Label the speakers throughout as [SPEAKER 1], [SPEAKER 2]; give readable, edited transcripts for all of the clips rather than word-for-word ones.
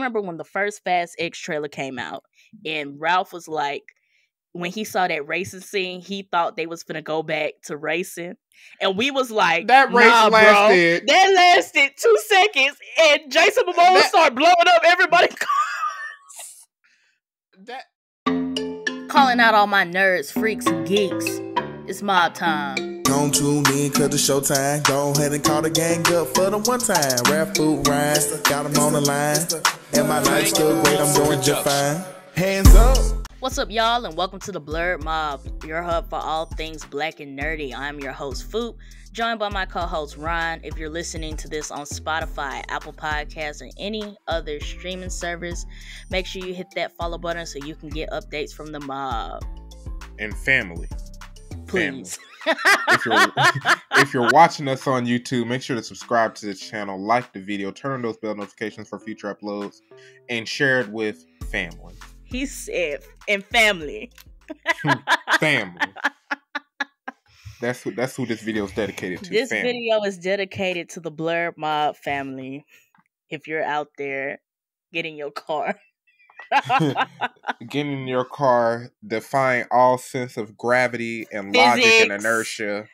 [SPEAKER 1] remember when the first Fast X trailer came out, and Ralph was like, when he saw that racing scene, he thought they was finna go back to racing. And we was like,
[SPEAKER 2] that race
[SPEAKER 1] nah,
[SPEAKER 2] lasted.
[SPEAKER 1] Bro. That lasted 2 seconds. And Jason Momoa started blowing up everybody's cars. Calling out all my nerds, freaks, and geeks. It's mob time.
[SPEAKER 3] Don't tune in cause it's showtime. Go ahead and call the gang up for the one time. Rap food rhymes, got them on the line. And my life's still great, I'm doing just fine. Hands up.
[SPEAKER 1] What's up, y'all, and welcome to the Blerd Mob, your hub for all things black and nerdy. I'm your host, Foop, joined by my co-host, Ron. If you're listening to this on Spotify, Apple Podcasts, or any other streaming service, make sure you hit that follow button so you can get updates from the mob.
[SPEAKER 2] And family.
[SPEAKER 1] Please.
[SPEAKER 2] Family. If you're watching us on YouTube, make sure to subscribe to this channel, like the video, turn on those bell notifications for future uploads, and share it with family.
[SPEAKER 1] He said, and family.
[SPEAKER 2] Family. That's who this video is dedicated to.
[SPEAKER 1] This
[SPEAKER 2] family.
[SPEAKER 1] video is dedicated to the Blerd Mob family. If you're out there, get in your car.
[SPEAKER 2] Get in your car, defying all sense of gravity and
[SPEAKER 1] Physics,
[SPEAKER 2] logic and inertia.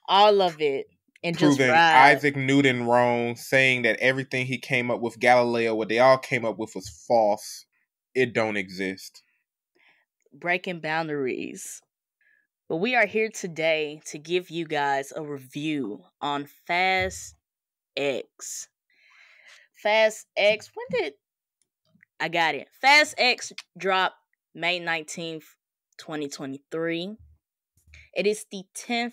[SPEAKER 1] All of it. And
[SPEAKER 2] proving
[SPEAKER 1] just ride.
[SPEAKER 2] Isaac Newton wrong, saying that everything he came up with, Galileo, what they all came up with was false. It don't exist.
[SPEAKER 1] Breaking boundaries. But we are here today to give you guys a review on Fast X. Fast X, when did... I got it. Fast X dropped May 19th, 2023. It is the 10th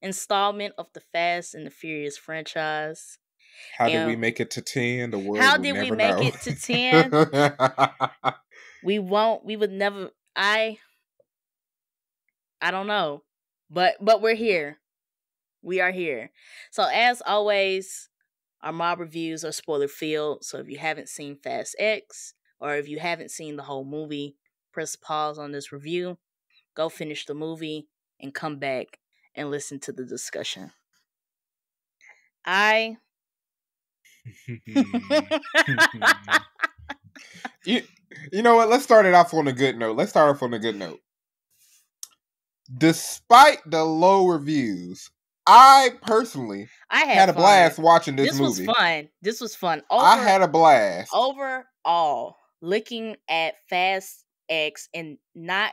[SPEAKER 1] installment of the Fast and the Furious franchise.
[SPEAKER 2] How did we make it to 10? The world
[SPEAKER 1] How
[SPEAKER 2] would
[SPEAKER 1] did
[SPEAKER 2] never
[SPEAKER 1] we make
[SPEAKER 2] know.
[SPEAKER 1] it to 10? We would never, I don't know. But we're here. We are here. So as always, our mob reviews are spoiler filled. So if you haven't seen Fast X, or if you haven't seen the whole movie, press pause on this review, go finish the movie, and come back and listen to the discussion.
[SPEAKER 2] You know what? Let's start it off on a good note. Despite the low reviews, I personally had a blast watching this movie.
[SPEAKER 1] This was fun.
[SPEAKER 2] I had a blast.
[SPEAKER 1] Overall, looking at Fast X and not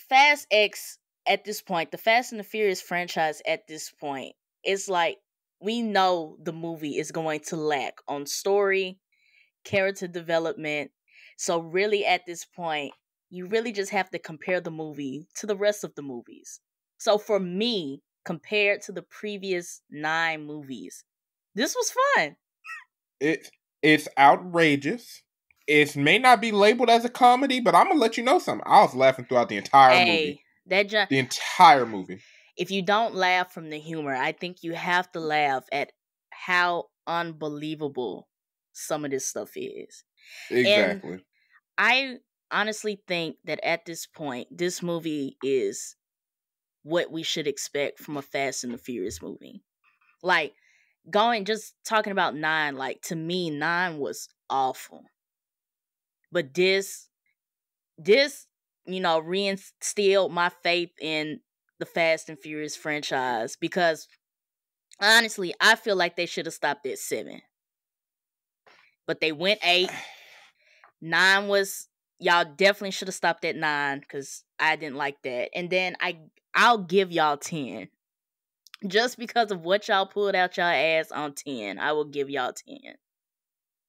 [SPEAKER 1] Fast X at this point, the Fast and the Furious franchise at this point, it's like we know the movie is going to lack on story, character development. So really at this point, you really just have to compare the movie to the rest of the movies. So for me, compared to the previous 9 movies, this was fun.
[SPEAKER 2] It's outrageous. It may not be labeled as a comedy, but I'm going to let you know something. I was laughing throughout the entire movie. The entire movie.
[SPEAKER 1] If you don't laugh from the humor, I think you have to laugh at how unbelievable some of this stuff is.
[SPEAKER 2] Exactly.
[SPEAKER 1] And I honestly think that at this point, this movie is what we should expect from a Fast and the Furious movie. Like, just talking about 9, like, to me, 9 was awful. But this, reinstilled my faith in the Fast and Furious franchise, because honestly, I feel like they should have stopped at 7. But they went 8. 9 was, y'all definitely should have stopped at 9, because I didn't like that. And then I'll give y'all 10. Just because of what y'all pulled out y'all ass on 10, I will give y'all 10.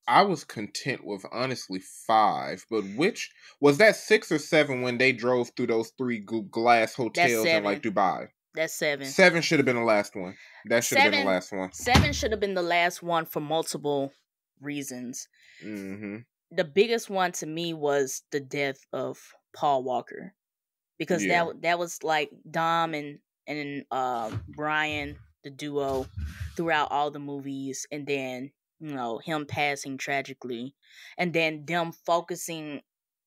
[SPEAKER 2] I was content with, honestly, 5. But which, was that 6 or 7 when they drove through those 3 glass hotels in, like, Dubai?
[SPEAKER 1] That's 7.
[SPEAKER 2] 7 should have been the last one. That should have been the last one.
[SPEAKER 1] 7 should have been the last one for multiple reasons.
[SPEAKER 2] Mm-hmm.
[SPEAKER 1] The biggest one to me was the death of Paul Walker. Because that was like Dom and Brian, the duo, throughout all the movies, and then him passing tragically, and then them focusing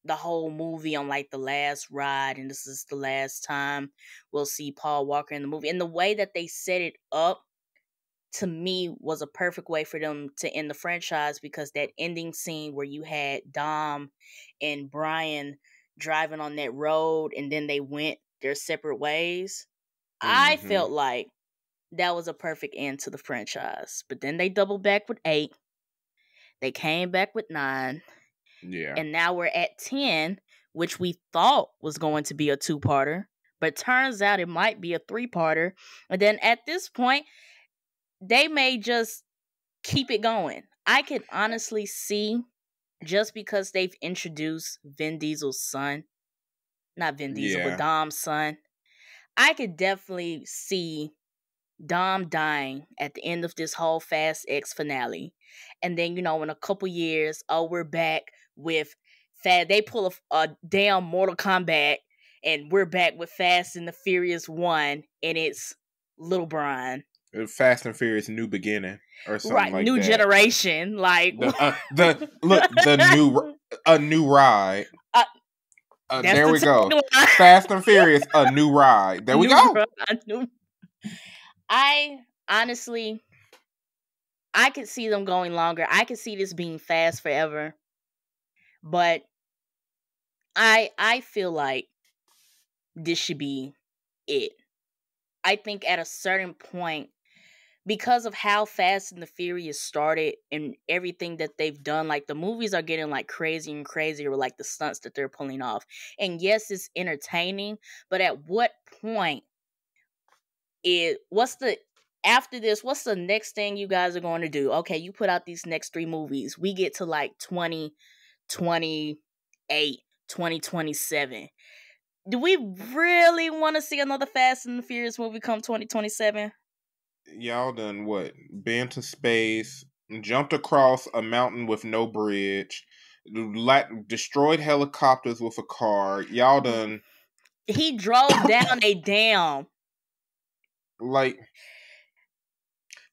[SPEAKER 1] the whole movie on like the last ride, and this is the last time we'll see Paul Walker in the movie. And the way that they set it up to me, was a perfect way for them to end the franchise, because that ending scene where you had Dom and Brian driving on that road and then they went their separate ways, I felt like that was a perfect end to the franchise. But then they doubled back with 8. They came back with 9.
[SPEAKER 2] Yeah.
[SPEAKER 1] And now we're at 10, which we thought was going to be a 2-parter. But turns out it might be a 3-parter. And then at this point, they may just keep it going. I can honestly see, just because they've introduced Vin Diesel's son, not Vin Diesel, but Dom's son, I could definitely see Dom dying at the end of this whole Fast X finale. And then, in a couple years, we're back with they pull a damn Mortal Kombat, and we're back with Fast and the Furious 1, and it's Little Brian.
[SPEAKER 2] Fast and Furious New Beginning or something like that.
[SPEAKER 1] New generation, like
[SPEAKER 2] a new ride. There we go. Fast and Furious, a new ride. There we go.
[SPEAKER 1] I honestly, I could see them going longer. I could see this being Fast Forever. But I feel like this should be it. I think at a certain point, because of how Fast and the Furious started and everything that they've done, like the movies are getting like crazier and crazier with like the stunts that they're pulling off. And yes, it's entertaining, but at what point after this, what's the next thing you guys are going to do? Okay, you put out these next 3 movies. We get to like 2028, 2027. Do we really want to see another Fast and the Furious movie come 2027?
[SPEAKER 2] Y'all done what? Been to space, jumped across a mountain with no bridge, destroyed helicopters with a car. Y'all done.
[SPEAKER 1] He drove down a dam.
[SPEAKER 2] Like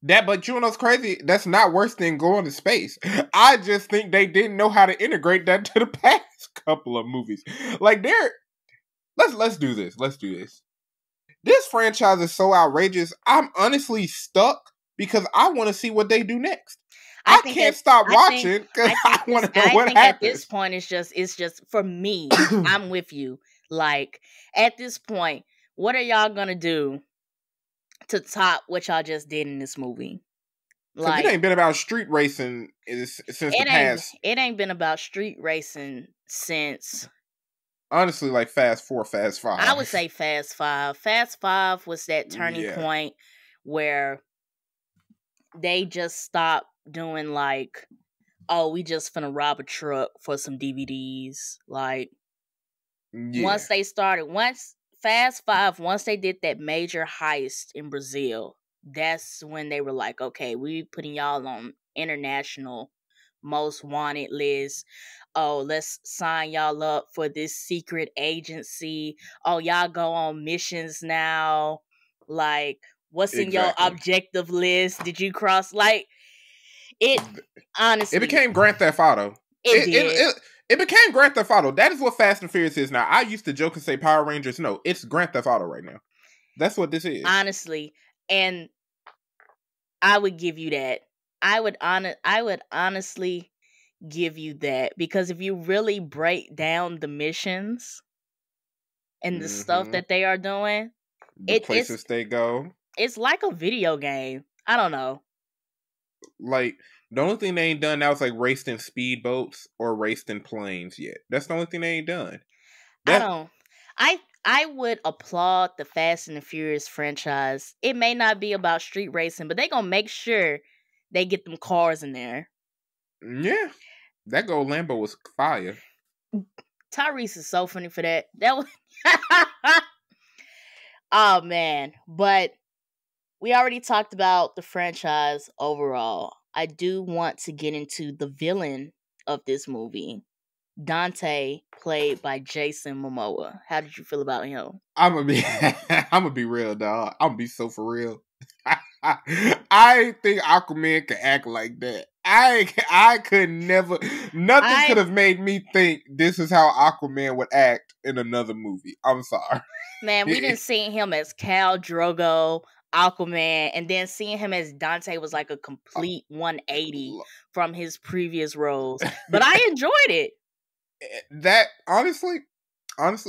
[SPEAKER 2] that, but you know what's crazy? That's not worse than going to space. I just think they didn't know how to integrate that to the past couple of movies. Like let's do this. Let's do this. This franchise is so outrageous. I'm honestly stuck because I want to see what they do next. I can't stop watching because I want to know what happens.
[SPEAKER 1] At this point, it's just for me. I'm with you. Like at this point, what are y'all gonna do to top what y'all just did in this movie?
[SPEAKER 2] Like, it ain't been about street racing since the past.
[SPEAKER 1] It ain't been about street racing since.
[SPEAKER 2] Honestly, like Fast 4, Fast 5.
[SPEAKER 1] I would say Fast 5. Fast 5 was that turning point where they just stopped doing like, we just finna rob a truck for some DVDs. Like, once Fast 5, once they did that major heist in Brazil, that's when they were like, okay, we putting y'all on international most wanted list. Let's sign y'all up for this secret agency. Y'all go on missions now. Like, what's in your objective list? Did you cross? Like, it honestly,
[SPEAKER 2] it became Grand Theft Auto. It became Grand Theft Auto. That is what Fast and Furious is now. I used to joke and say Power Rangers. No, it's Grand Theft Auto right now. That's what this is.
[SPEAKER 1] Honestly, and I would give you that. I would honestly give you that, because if you really break down the missions and the stuff that they are doing,
[SPEAKER 2] the places they go,
[SPEAKER 1] it's like a video game. I don't know.
[SPEAKER 2] Like, the only thing they ain't done now is like raced in speedboats or raced in planes yet. That's the only thing they ain't done.
[SPEAKER 1] I would applaud the Fast and the Furious franchise. It may not be about street racing, but they gonna make sure they get them cars in there.
[SPEAKER 2] Yeah. That gold Lambo was fire.
[SPEAKER 1] Tyrese is so funny for that. That was oh man. But we already talked about the franchise overall. I do want to get into the villain of this movie, Dante, played by Jason Momoa. How did you feel about him?
[SPEAKER 2] I'm gonna be real, dog. I'm gonna be so for real. I think Aquaman could act like that. I could never. Nothing could have made me think this is how Aquaman would act in another movie. I'm sorry,
[SPEAKER 1] man. We didn't see him as Khal Drogo. Aquaman, and then seeing him as Dante was like a complete 180 from his previous roles. But I enjoyed it.
[SPEAKER 2] That honestly,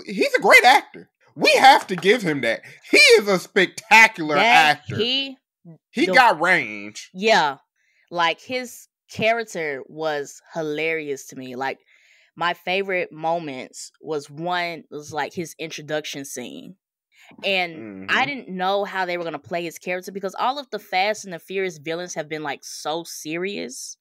[SPEAKER 2] he's a great actor. We have to give him that. He is a spectacular actor. He got range.
[SPEAKER 1] Yeah. Like, his character was hilarious to me. Like, my favorite moments was like his introduction scene. And I didn't know how they were going to play his character because all of the Fast and the Furious villains have been like so serious.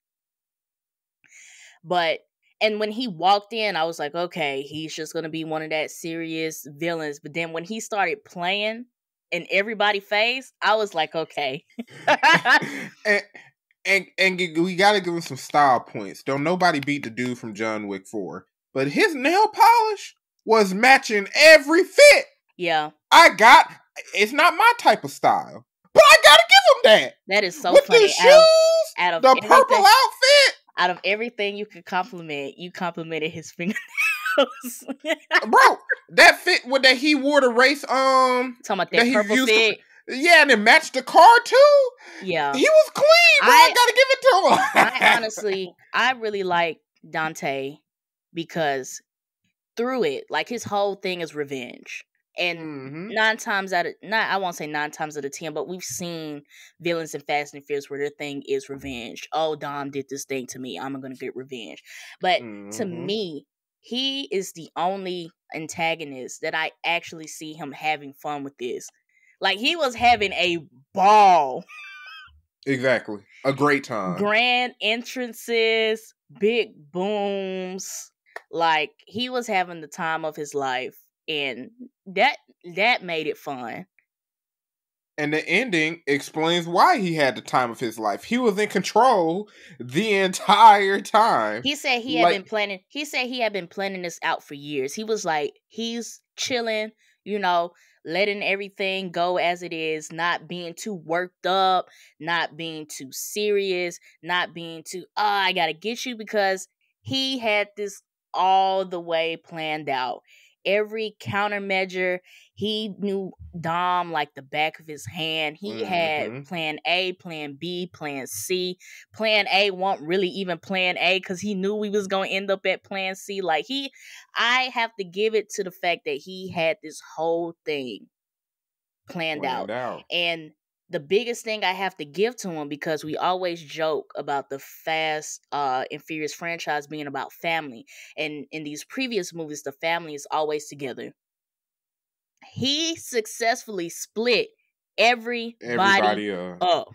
[SPEAKER 1] And when he walked in, I was like, okay, he's just going to be one of that serious villains. But then when he started playing in everybody's face, I was like, okay.
[SPEAKER 2] and we got to give him some style points. Don't nobody beat the dude from John Wick 4. But his nail polish was matching every fit.
[SPEAKER 1] Yeah.
[SPEAKER 2] It's not my type of style, but I got to give him that.
[SPEAKER 1] That is so
[SPEAKER 2] with
[SPEAKER 1] funny.
[SPEAKER 2] The shoes,
[SPEAKER 1] out of
[SPEAKER 2] the purple outfit.
[SPEAKER 1] Out of everything you could compliment, you complimented his fingernails.
[SPEAKER 2] Bro, that fit that he wore to race,
[SPEAKER 1] talking about that purple fit.
[SPEAKER 2] Yeah, and it matched the car too.
[SPEAKER 1] Yeah.
[SPEAKER 2] He was clean, bro. I gotta give it to him.
[SPEAKER 1] I really like Dante because through it, like, his whole thing is revenge. And I won't say 9 times out of 10, but we've seen villains in Fast and Furious where their thing is revenge. Oh, Dom did this thing to me, I'm gonna get revenge. But to me, he is the only antagonist that I actually see him having fun with this. Like, he was having a ball.
[SPEAKER 2] Exactly. A great time.
[SPEAKER 1] Grand entrances, big booms. Like, he was having the time of his life. And that made it fun.
[SPEAKER 2] And the ending explains why he had the time of his life. He was in control the entire time.
[SPEAKER 1] He said he had been planning. He said he had been planning this out for years. He was like, he's chilling, letting everything go as it is, not being too worked up, not being too serious, not being too, I gotta get you, because he had this all the way planned out. Every countermeasure, he knew Dom like the back of his hand. He had plan A, plan B, plan C. Plan A wasn't really even plan A because he knew we was going to end up at plan C. Like, I have to give it to the fact that he had this whole thing planned out. And the biggest thing I have to give to him, because we always joke about the Fast and Furious franchise being about family. And in these previous movies, the family is always together. He successfully split everybody up.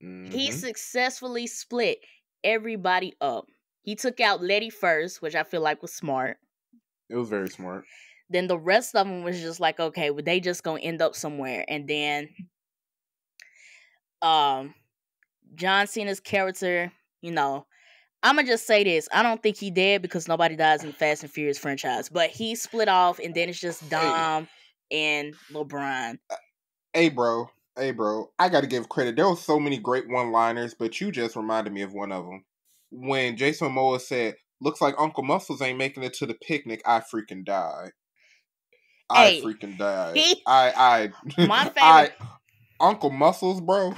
[SPEAKER 1] He successfully split everybody up. He took out Letty first, which I feel like was smart.
[SPEAKER 2] It was very smart.
[SPEAKER 1] Then the rest of them was just like, okay, well, they just gonna end up somewhere. And then John Cena's character, I'm gonna just say this. I don't think he dead because nobody dies in the Fast and Furious franchise. But he split off, and then it's just Dom and LeBron.
[SPEAKER 2] Hey, bro. I gotta give credit. There were so many great one-liners, but you just reminded me of one of them. When Jason Momoa said, "Looks like Uncle Muscles ain't making it to the picnic," I freaking died. I freaking died. My favorite. Uncle Muscles, bro.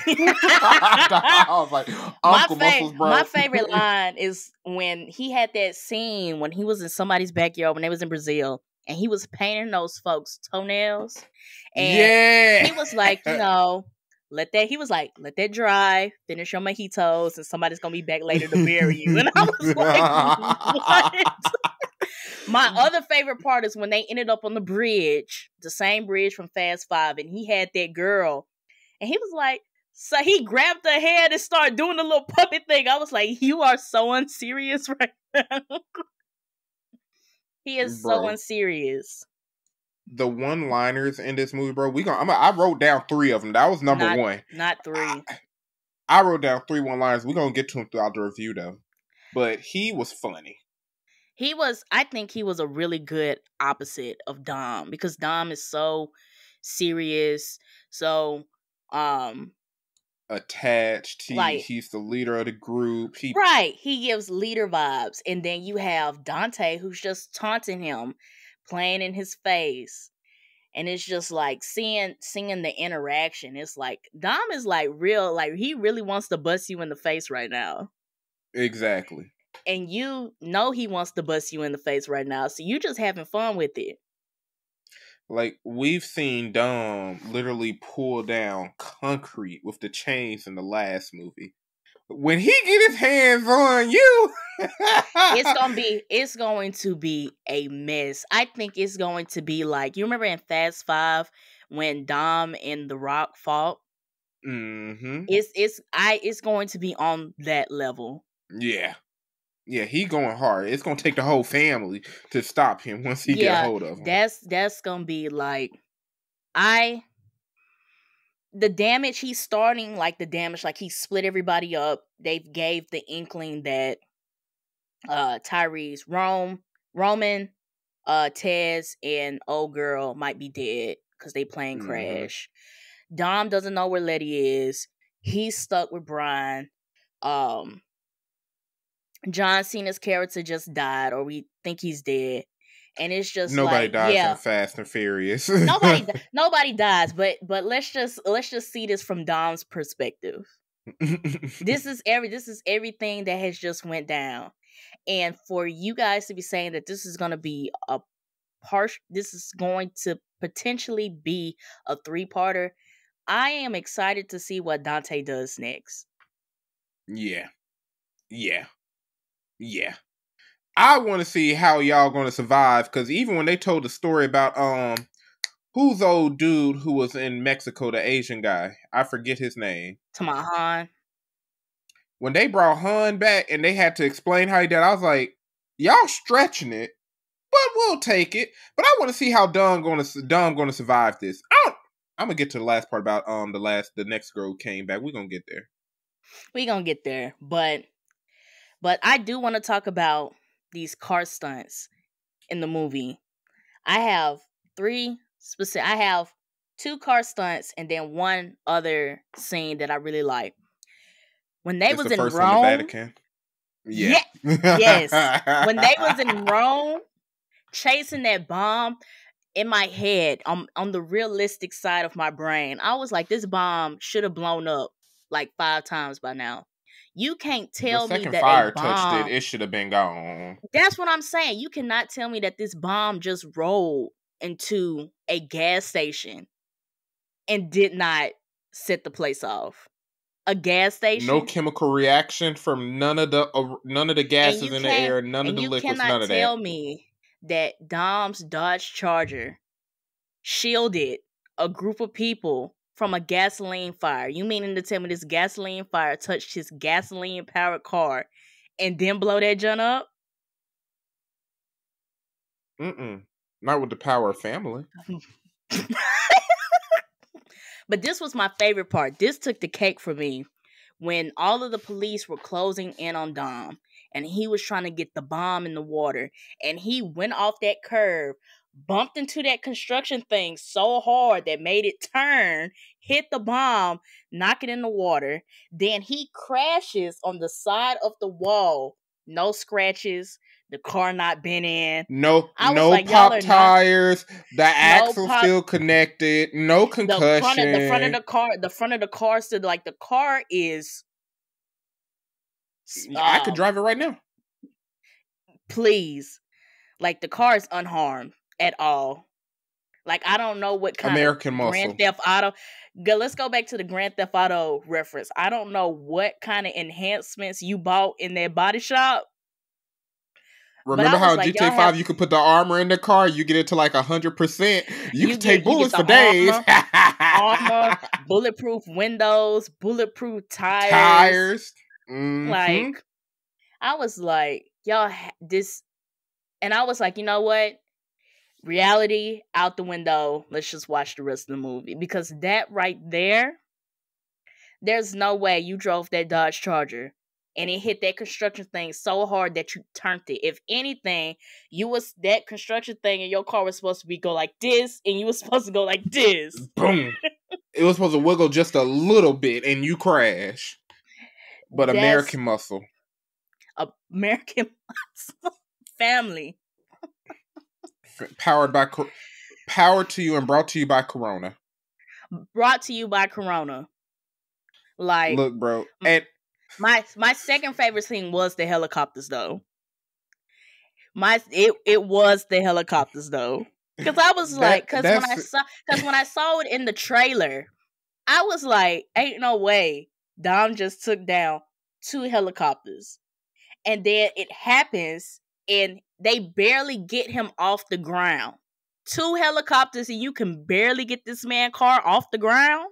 [SPEAKER 2] I was like, Uncle Muscles, bro.
[SPEAKER 1] My favorite line is when he had that scene when he was in somebody's backyard when they was in Brazil, and he was painting those folks' toenails. And he was like, let that dry, finish your mojitos, and somebody's gonna be back later to bury you. And I was like, what? My other favorite part is when they ended up on the bridge, the same bridge from Fast 5, and he had that girl, and he was like, so he grabbed her head and started doing the little puppet thing. I was like, you are so unserious right now. He is so unserious.
[SPEAKER 2] The one-liners in this movie, bro, I wrote down 3 of them. That was number 1.
[SPEAKER 1] Not 3.
[SPEAKER 2] I wrote down 3 one-liners. We're going to get to them throughout the review, though. But he was funny.
[SPEAKER 1] I think he was a really good opposite of Dom, because Dom is so serious, so
[SPEAKER 2] attached. He's the leader of the group.
[SPEAKER 1] He gives leader vibes. And then you have Dante, who's just taunting him, playing in his face. And it's just like seeing the interaction. It's like Dom is like real, like he really wants to bust you in the face right now.
[SPEAKER 2] Exactly.
[SPEAKER 1] And you know he wants to bust you in the face right now, so you just having fun with it.
[SPEAKER 2] Like, we've seen Dom literally pull down concrete with the chains in the last movie. When he get his hands on you,
[SPEAKER 1] it's going to be a mess. I think it's going to be like, you remember in Fast 5 when Dom and The Rock fought?
[SPEAKER 2] Mm-hmm.
[SPEAKER 1] It's going to be on that level.
[SPEAKER 2] Yeah. Yeah, he going hard. It's gonna take the whole family to stop him once he get a hold of him.
[SPEAKER 1] That's gonna be like, the damage he's starting, like the damage, like he split everybody up. They've gave the inkling that Tyrese, Roman, Tez, and old girl might be dead because they plane crash. Dom doesn't know where Letty is. He's stuck with Brian. John Cena's character just died, or we think he's dead, and it's just
[SPEAKER 2] nobody
[SPEAKER 1] like,
[SPEAKER 2] dies
[SPEAKER 1] yeah,
[SPEAKER 2] in Fast and Furious.
[SPEAKER 1] nobody dies, but let's just see this from Dom's perspective. This is everything that has just went down, and for you guys to be saying that this is going to be this is going to potentially be a 3-parter. I am excited to see what Dante does next.
[SPEAKER 2] Yeah. I want to see how y'all going to survive, because even when they told the story about who's the old dude who was in Mexico, the Asian guy, I forget his name.
[SPEAKER 1] Han.
[SPEAKER 2] When they brought Han back and they had to explain how he did, I was like, y'all stretching it, but we'll take it. But I want to see how Dom going to survive this. I'm gonna get to the last part about the next girl who came back. We're gonna get there.
[SPEAKER 1] We're gonna get there, but I do want to talk about these car stunts in the movie. I have 2 car stunts and then one other scene that I really like. When they was in Rome,
[SPEAKER 2] in the Vatican. Yeah.
[SPEAKER 1] Yes. When they was in Rome chasing that bomb, in my head, on the realistic side of my brain, I was like, this bomb should have blown up like 5 times by now. You can't tell me that
[SPEAKER 2] fire
[SPEAKER 1] a bomb
[SPEAKER 2] touched it should have been gone.
[SPEAKER 1] That's what I'm saying. You cannot tell me that this bomb just rolled into a gas station and did not set the place off. A gas station.
[SPEAKER 2] No chemical reaction from none of the gases in the air, none of the liquids, none of that.
[SPEAKER 1] You cannot tell me that Dom's Dodge Charger shielded a group of people from a gasoline fire. You meaning to tell me this gasoline fire touched his gasoline-powered car and then blow that junk up?
[SPEAKER 2] Not with the power of family.
[SPEAKER 1] But this was my favorite part. This took the cake for me. When all of the police were closing in on Dom and he was trying to get the bomb in the water and he went off that curve, bumped into that construction thing so hard that made it turn, hit the bomb, knock it in the water. Then he crashes on the side of the wall. No scratches. The car not been in.
[SPEAKER 2] No pop tires. The axle still connected. No concussion.
[SPEAKER 1] The front of the car still, like, the car is.
[SPEAKER 2] I could drive it right now.
[SPEAKER 1] Please, like, the car is unharmed at all. Like, I don't know what kind
[SPEAKER 2] American
[SPEAKER 1] of
[SPEAKER 2] muscle.
[SPEAKER 1] Grand Theft Auto. Let's go back to the Grand Theft Auto reference. I don't know what kind of enhancements you bought in that body shop.
[SPEAKER 2] Remember how in GTA 5 you could put the armor in the car? You get it to like 100%. You can take bullets for days.
[SPEAKER 1] Armor, bulletproof windows, bulletproof tires.
[SPEAKER 2] Mm-hmm.
[SPEAKER 1] Like, I was like, y'all, this. And I was like, you know what? Reality out the window. Let's just watch the rest of the movie. Because that right there, there's no way you drove that Dodge Charger and it hit that construction thing so hard that you turned it. If anything, that construction thing in your car was supposed to go like this, and you were supposed to go like this.
[SPEAKER 2] Boom. It was supposed to wiggle just a little bit, and you crash. But American muscle.
[SPEAKER 1] American muscle. Family.
[SPEAKER 2] Powered by Power to you and brought to you by Corona.
[SPEAKER 1] Brought to you by Corona. Like,
[SPEAKER 2] look, bro, and
[SPEAKER 1] my second favorite scene was the helicopters, though. It was the helicopters, though, because I was like, because when I saw it in the trailer, I was like, ain't no way Dom just took down 2 helicopters, and then it happens, and they barely get him off the ground. 2 helicopters, and you can barely get this man's car off the ground.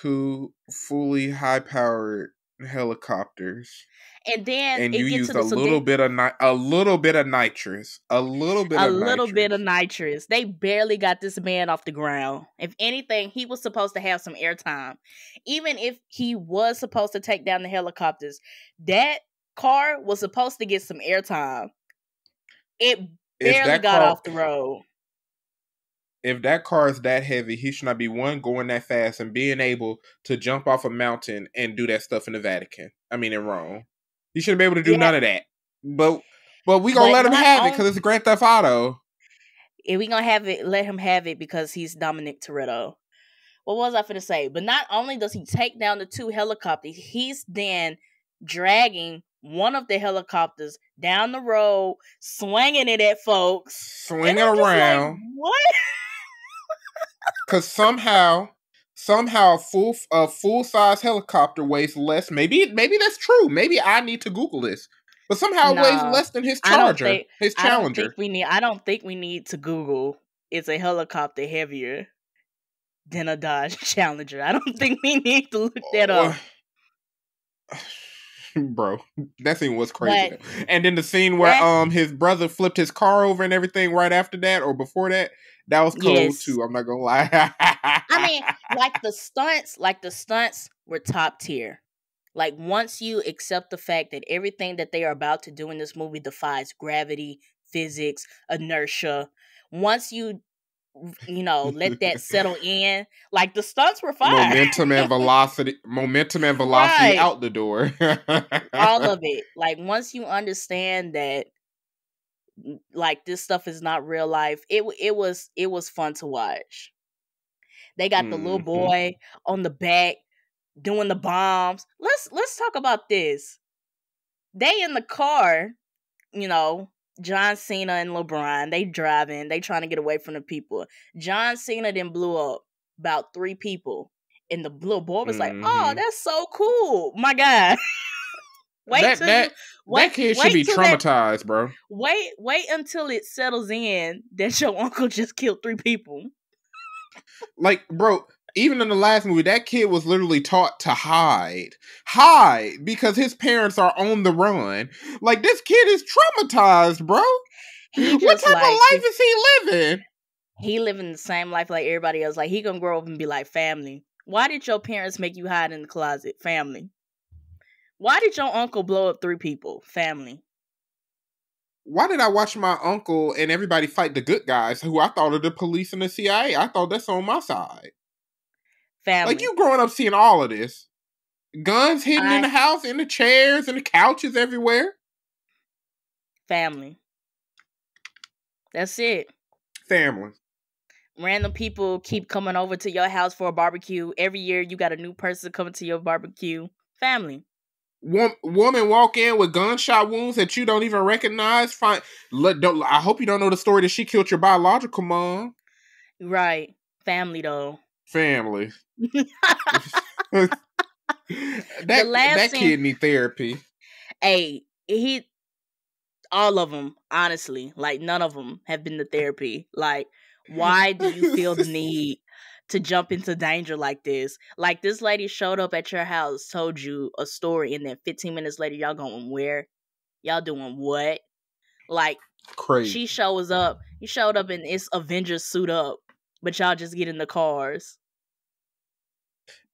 [SPEAKER 2] 2 fully high-powered helicopters,
[SPEAKER 1] and then
[SPEAKER 2] and you used a little bit of nitrous, a little bit of nitrous.
[SPEAKER 1] They barely got this man off the ground. If anything, he was supposed to have some airtime. Even if he was supposed to take down the helicopters, that car was supposed to get some airtime. It barely got off the road.
[SPEAKER 2] If that car is that heavy, he should not be going that fast and being able to jump off a mountain and do that stuff in the Vatican. I mean, in Rome. He shouldn't be able to do none of that. But we gonna let him have it because it's Grand Theft Auto.
[SPEAKER 1] And we gonna let him have it because he's Dominic Toretto. What was I finna say? But not only does he take down the 2 helicopters, he's then dragging one of the helicopters down the road, swinging it at folks.
[SPEAKER 2] Swinging around.
[SPEAKER 1] Like, what?
[SPEAKER 2] Because somehow a full-size helicopter weighs less. Maybe that's true. Maybe I need to Google this. But somehow it weighs less than his Charger, his Challenger.
[SPEAKER 1] I don't think we need to Google, is a helicopter heavier than a Dodge Challenger? I don't think we need to look that up.
[SPEAKER 2] Bro, that scene was crazy. And then the scene where his brother flipped his car over and everything right after that or before that, that was cool too. I'm not gonna lie.
[SPEAKER 1] I mean, the stunts were top tier. Like, once you accept the fact that everything that they are about to do in this movie defies gravity, physics, inertia, once you let that settle in, like, the stunts were fine.
[SPEAKER 2] Momentum and velocity right out the door.
[SPEAKER 1] All of it. Like, once you understand that, like, this stuff is not real life, it was fun to watch. They got the little boy on the back doing the bombs. Let's talk about this. They in the car, John Cena and LeBron, they driving, they trying to get away from the people. John Cena then blew up about 3 people. And the little boy was like, oh, that's so cool. My God.
[SPEAKER 2] That kid should be traumatized, bro.
[SPEAKER 1] Wait until it settles in that your uncle just killed 3 people.
[SPEAKER 2] Like, bro, even in the last movie, that kid was literally taught to hide because his parents are on the run. Like, this kid is traumatized, bro. What type of life is he living?
[SPEAKER 1] He living the same life like everybody else. Like, he gonna grow up and be like, family, why did your parents make you hide in the closet? Family. Why did your uncle blow up 3 people? Family.
[SPEAKER 2] Why did I watch my uncle and everybody fight the good guys who I thought are the police and the CIA? I thought that's on my side.
[SPEAKER 1] Family.
[SPEAKER 2] Like, you growing up seeing all of this. Guns hidden in the house, in the chairs, and the couches everywhere.
[SPEAKER 1] Family. That's it.
[SPEAKER 2] Family.
[SPEAKER 1] Random people keep coming over to your house for a barbecue. Every year you got a new person coming to your barbecue. Family.
[SPEAKER 2] Woman walk in with gunshot wounds that you don't even recognize. I hope you don't know the story that she killed your biological mom.
[SPEAKER 1] Right. Family, though.
[SPEAKER 2] Family. that kid need therapy.
[SPEAKER 1] Hey, all of them, honestly, like, none of them have been to therapy. Like, why do you feel the need to jump into danger like this? Like, this lady showed up at your house, told you a story, and then 15 minutes later, y'all going where? Y'all doing what? Like,
[SPEAKER 2] crazy.
[SPEAKER 1] You showed up in this Avengers suit up, but y'all just get in the cars.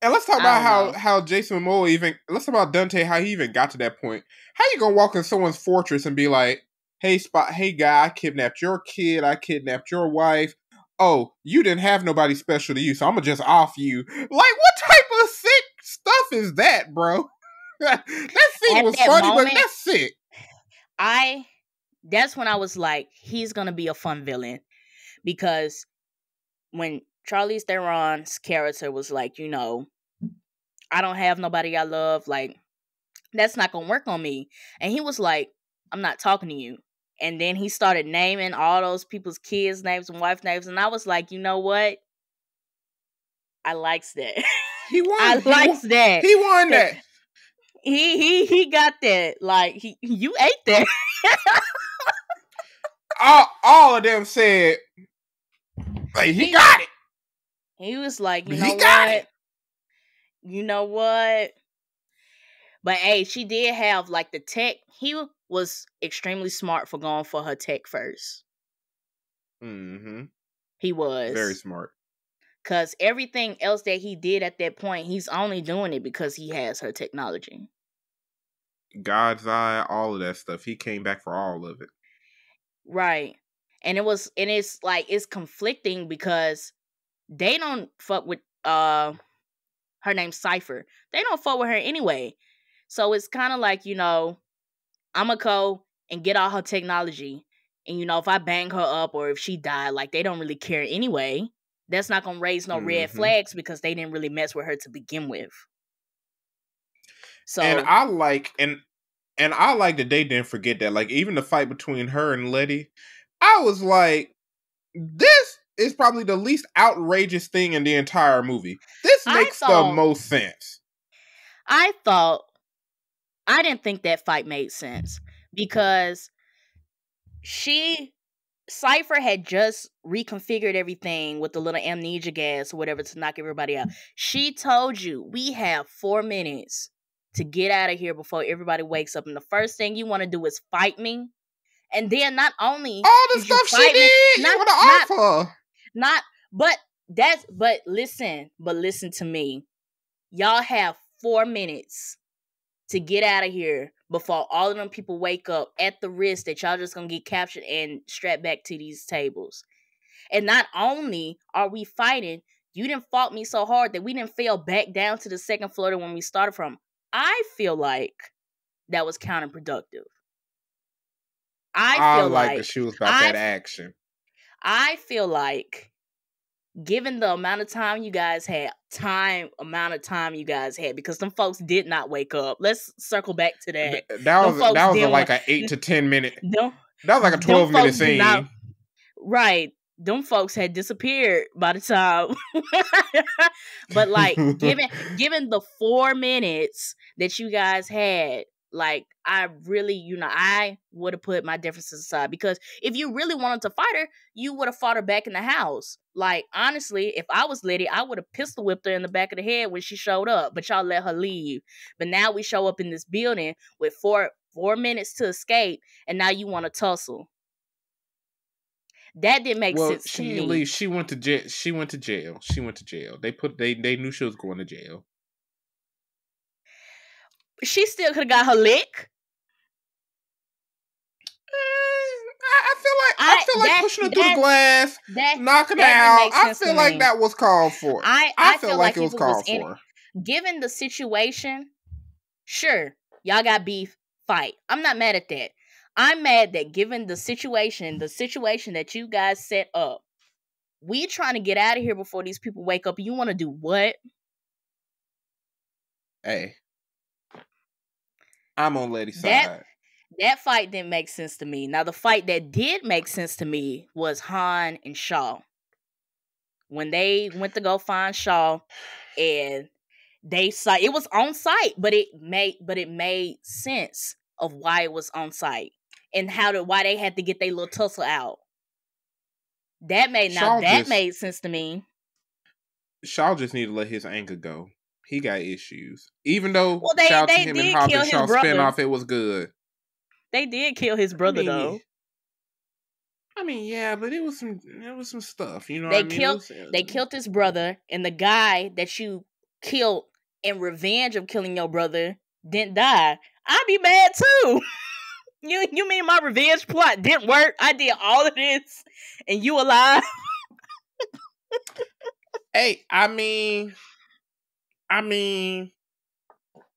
[SPEAKER 2] And let's talk about how Jason Momoa let's talk about Dante, how he even got to that point. How you gonna walk in someone's fortress and be like, hey guy, I kidnapped your kid, I kidnapped your wife. Oh, you didn't have nobody special to you, so I'm gonna just off you. Like, what type of sick stuff is that, bro? That scene was funny, but that's sick.
[SPEAKER 1] That's when I was like, he's gonna be a fun villain. because when Charlize Theron's character was like, I don't have nobody I love, like, that's not gonna work on me. And he was like, I'm not talking to you. And then he started naming all those people's kids' names and wife names. And I was like, you know what? I likes that.
[SPEAKER 2] He won.
[SPEAKER 1] I likes that.
[SPEAKER 2] He won that.
[SPEAKER 1] He got that. Like, you ate that.
[SPEAKER 2] all of them said, like, he got it.
[SPEAKER 1] He was like, you know what? But hey, she did have like the tech. He was extremely smart for going for her tech first.
[SPEAKER 2] Mm-hmm.
[SPEAKER 1] He was
[SPEAKER 2] very smart.
[SPEAKER 1] Because everything else that he did at that point, he's only doing it because he has her technology.
[SPEAKER 2] God's eye, all of that stuff. He came back for all of it.
[SPEAKER 1] Right. And it's like, it's conflicting because they don't fuck with her name's Cypher. They don't fuck with her anyway. So it's kind of like, I'ma go and get all her technology. And, if I bang her up or if she died, like, they don't really care anyway. That's not going to raise no red flags because they didn't really mess with her to begin with. So,
[SPEAKER 2] and I like that they didn't forget that. Like, even the fight between her and Letty, I was like, this is probably the least outrageous thing in the entire movie. This makes the most sense.
[SPEAKER 1] I didn't think that fight made sense because Cypher had just reconfigured everything with the little amnesia gas or whatever to knock everybody out. She told you, we have 4 minutes to get out of here before everybody wakes up. And the first thing you want to do is fight me. And then not only
[SPEAKER 2] all the stuff she did, you want to offer.
[SPEAKER 1] But listen to me. Y'all have 4 minutes to get out of here before all of them people wake up at the risk that y'all just gonna get captured and strapped back to these tables. And not only are we fighting, you didn't fought me so hard that we didn't fall back down to the second floor when we started from. I feel like that was counterproductive.
[SPEAKER 2] I feel like that she was about that action.
[SPEAKER 1] I feel like, given the amount of time you guys had, because them folks did not wake up. Let's circle back to that.
[SPEAKER 2] That was like an 8 to 10 minute. That was like a 12-minute scene.
[SPEAKER 1] Right. Them folks had disappeared by the time. But like, given the 4 minutes that you guys had, like, I really, I would have put my differences aside, because if you really wanted to fight her, you would have fought her back in the house. Like, honestly, if I was Letty, I would have pistol whipped her in the back of the head when she showed up, but y'all let her leave. But now we show up in this building with four minutes to escape, and now you want to tussle. That didn't make sense to me.
[SPEAKER 2] She went to jail. They knew she was going to jail.
[SPEAKER 1] She still could have got her lick.
[SPEAKER 2] I feel like pushing her through the glass, knocking her out. I feel like that was called for. I feel like it was called for.
[SPEAKER 1] Given the situation, sure, y'all got beef, fight. I'm not mad at that. I'm mad that given the situation that you guys set up, we trying to get out of here before these people wake up. You want to do what?
[SPEAKER 2] Hey, I'm on Letty's side.
[SPEAKER 1] That fight didn't make sense to me. Now, the fight that did make sense to me was Han and Shaw. When they went to go find Shaw, and they saw it was on site, but it made sense of why it was on site and why they had to get their little tussle out. That made sense to me.
[SPEAKER 2] Shaw just need to let his anger go. He got issues. Even though shout to him and Hobbs Shaw spinoff, it was good.
[SPEAKER 1] They did kill his brother, though.
[SPEAKER 2] I mean, yeah, but it was some stuff. You know,
[SPEAKER 1] they killed his brother, and the guy that you killed in revenge of killing your brother didn't die. I'd be mad too. You mean my revenge plot didn't work? I did all of this, and you alive?
[SPEAKER 2] Hey, I mean, you gotta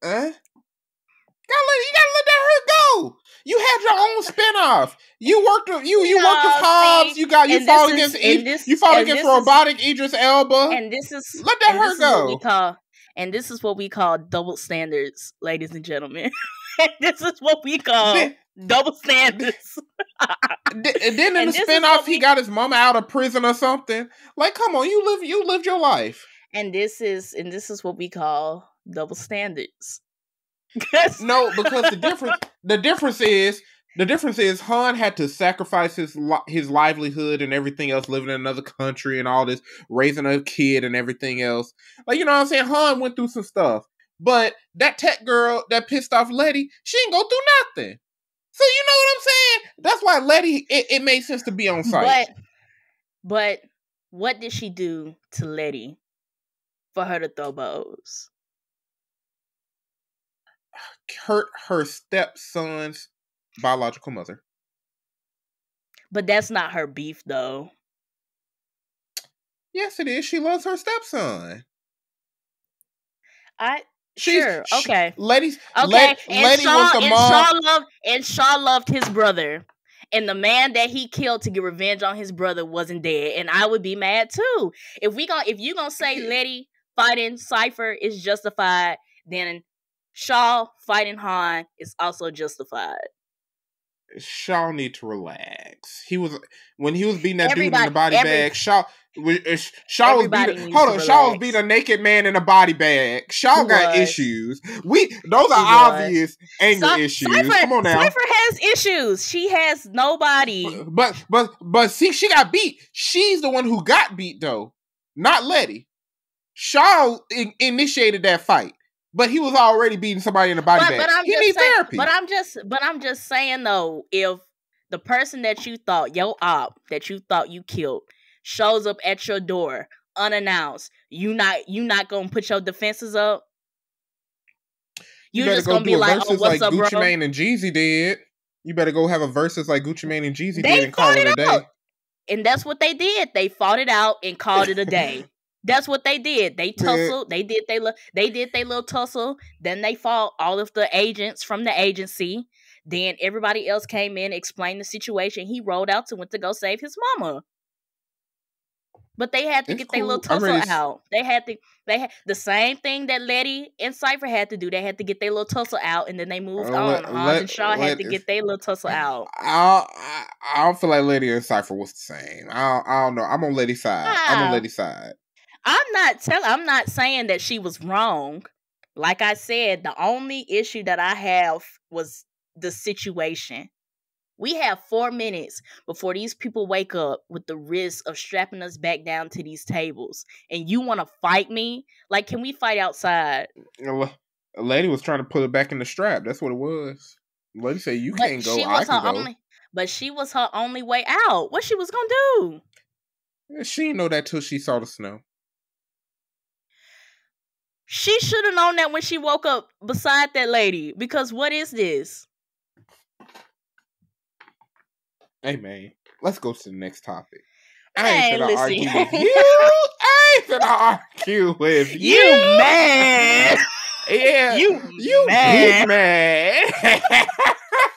[SPEAKER 2] let that hurt go. You had your own spinoff. You worked with
[SPEAKER 1] No,
[SPEAKER 2] Hobbs.
[SPEAKER 1] see,
[SPEAKER 2] You
[SPEAKER 1] and
[SPEAKER 2] fought
[SPEAKER 1] this
[SPEAKER 2] against
[SPEAKER 1] is and this
[SPEAKER 2] you fought
[SPEAKER 1] and
[SPEAKER 2] against
[SPEAKER 1] this is
[SPEAKER 2] robotic Idris Elba.
[SPEAKER 1] and this is
[SPEAKER 2] Let that
[SPEAKER 1] and
[SPEAKER 2] hurt
[SPEAKER 1] this is what we
[SPEAKER 2] go.
[SPEAKER 1] call and this is what we call double standards, ladies and gentlemen. This is what we call
[SPEAKER 2] Then,
[SPEAKER 1] double standards.
[SPEAKER 2] then in
[SPEAKER 1] And
[SPEAKER 2] the
[SPEAKER 1] this is
[SPEAKER 2] spinoff,
[SPEAKER 1] what
[SPEAKER 2] he
[SPEAKER 1] we
[SPEAKER 2] got his mama out of prison or something. Like, come on, you lived your life.
[SPEAKER 1] and this is what we call double standards.
[SPEAKER 2] No, because the difference is Han had to sacrifice his livelihood and everything else, living in another country and all this, raising a kid and everything else. Like, you know what I'm saying? Han went through some stuff, but that tech girl, that pissed off Letty, she ain't go through nothing. So you know what I'm saying? That's why Letty, it made sense to be on site.
[SPEAKER 1] But what did she do to Letty for her to throw bows?
[SPEAKER 2] Hurt her stepson's biological mother.
[SPEAKER 1] But that's not her beef, though.
[SPEAKER 2] Yes, it is. She loves her stepson.
[SPEAKER 1] Sure, okay.
[SPEAKER 2] Letty
[SPEAKER 1] and
[SPEAKER 2] was the mom.
[SPEAKER 1] Shaw loved his brother. And the man that he killed to get revenge on his brother wasn't dead. And I would be mad too. If you gonna say Letty fighting Cypher is justified, then Shaw fighting Han is also justified.
[SPEAKER 2] Shaw need to relax. When he was beating that dude in the body bag. Shaw was beating a naked man in a body bag. Shaw got issues. Those are obvious anger issues. Come on now.
[SPEAKER 1] Cypher has issues. She has nobody.
[SPEAKER 2] But see, she got beat. She's the one who got beat though, not Letty. Shaw initiated that fight. But he was already beating somebody in the body bag. He needs therapy.
[SPEAKER 1] But I'm just saying though, if the person that you thought, your op, that you thought you killed, shows up at your door unannounced, you not gonna put your defenses up?
[SPEAKER 2] You better just go gonna be like, oh, what's up, Gucci Mane and Jeezy did. You better go have a versus like Gucci Mane and Jeezy did and call it a day.
[SPEAKER 1] And that's what they did. They fought it out and called it a day. That's what they did. They tussled. They did their little tussle. Then they fought all of the agents from the agency. Then everybody else came in, explained the situation. He rolled out and went to go save his mama. But they had to get their little tussle out. They had the same thing that Letty and Cypher had to do. They had to get their little tussle out, and then they moved on. Hans and Shaw had to get their little tussle out.
[SPEAKER 2] I don't feel like Letty and Cypher was the same. I don't know. I'm on Letty's side. I'm
[SPEAKER 1] not saying that she was wrong. Like I said, the only issue that I have was the situation. We have 4 minutes before these people wake up with the risk of strapping us back down to these tables. And you want to fight me? Like, can we fight outside?
[SPEAKER 2] A lady was trying to put it back in the strap. That's what it was. Lady said, you can't go, I can go.
[SPEAKER 1] But she was her only way out. What she was going to
[SPEAKER 2] do? She didn't know that till she saw the snow.
[SPEAKER 1] She should have known that when she woke up beside that lady. Because what is this?
[SPEAKER 2] Hey, man. Let's go to the next topic.
[SPEAKER 1] I ain't finna argue with
[SPEAKER 2] you. I ain't finna argue with you.
[SPEAKER 1] You man.
[SPEAKER 2] Yeah. You
[SPEAKER 1] man.
[SPEAKER 2] Big man.